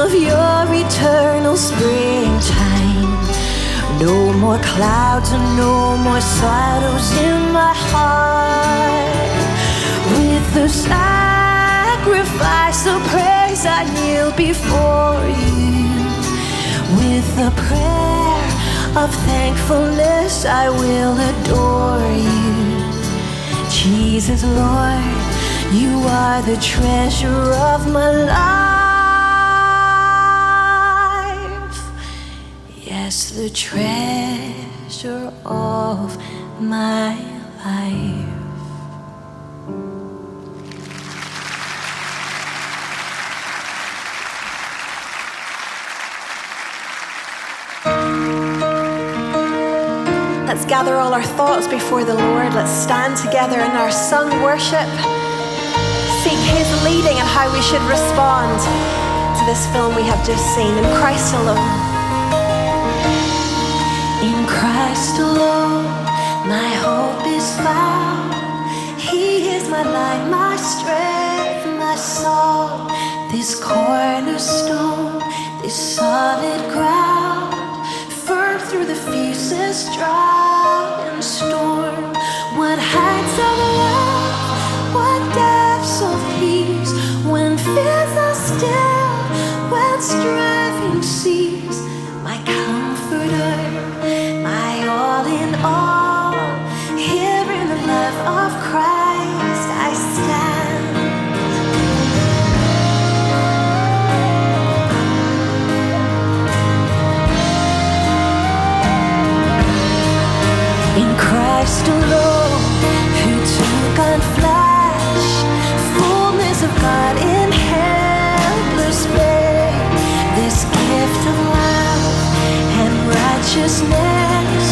Of your eternal springtime, no more clouds and no more sorrows in my heart. With the sacrifice of praise I kneel before you. With the prayer of thankfulness I will adore you. Jesus, Lord, you are the treasure of my life. Yes, the treasure of my life.
Let's gather all our thoughts before the Lord. Let's stand together in our sung worship. Seek His leading and how we should respond to this film we have just seen, In Christ Alone.
In Christ alone, my hope is found. He is my light, my strength, my song. This cornerstone, this solid ground, firm through the fiercest drought and storm. What heights of love, what depths of peace, when fears are still, when striving cease. My comforter, my all in all, here in the love of Christ I stand. In Christ alone, who took on flesh, fullness of God in helpless babe, this gift of love and righteousness,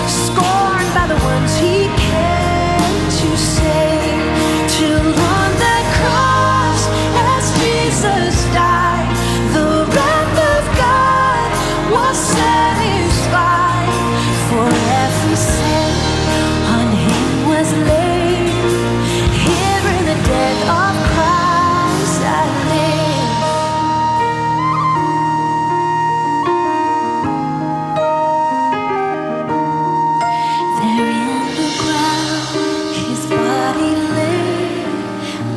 scorned by the ones He came to save. Till on that cross, as Jesus died, the wrath of God was satisfied. For every sin on Him was laid. Here in the death of Christ I live. There in the ground His body lay,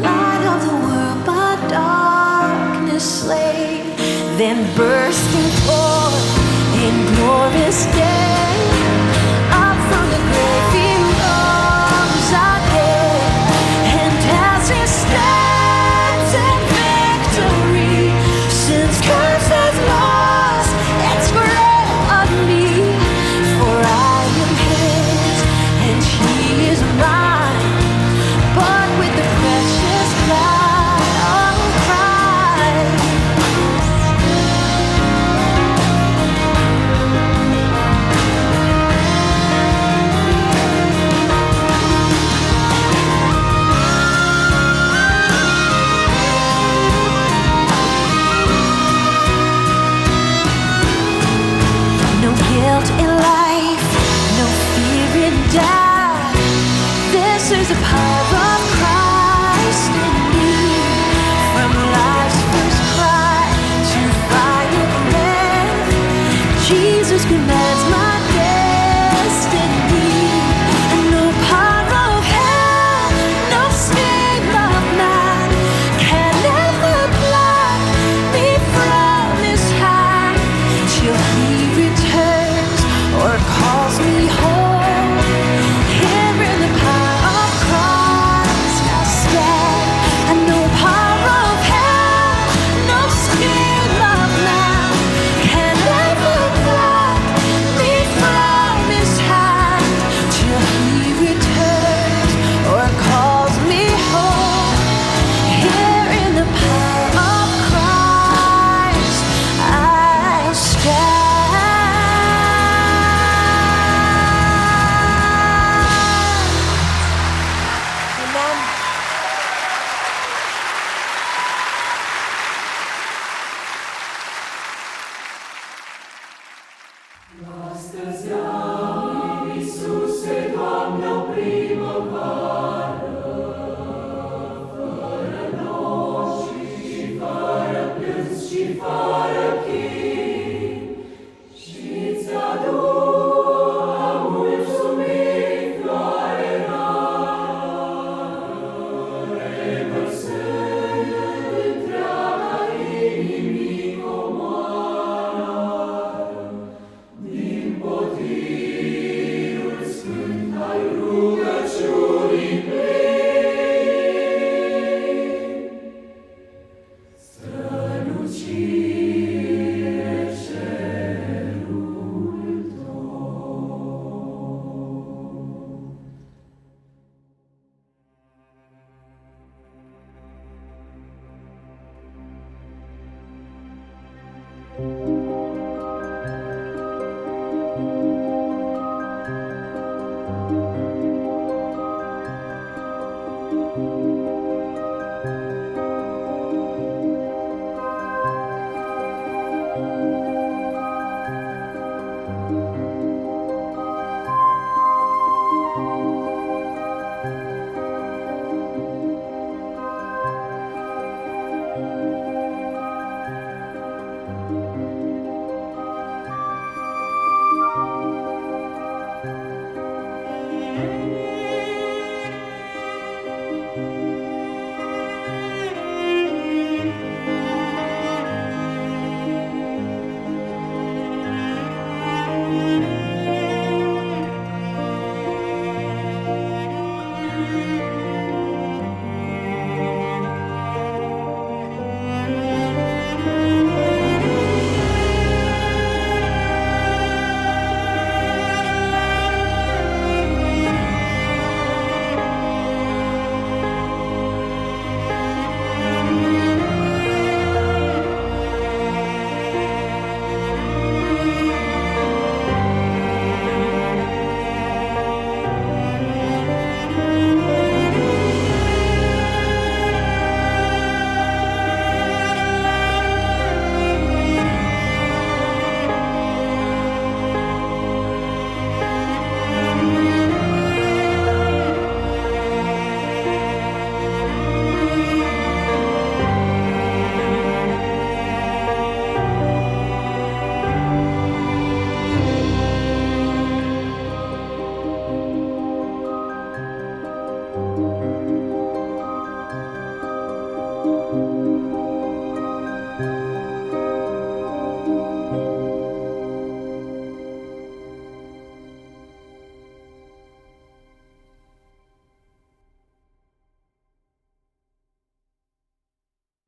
light of the world but darkness slain. Then bursting forth in glorious day, up from the grave He rose again. And as He stands in victory, since curse has lost its grip There's a power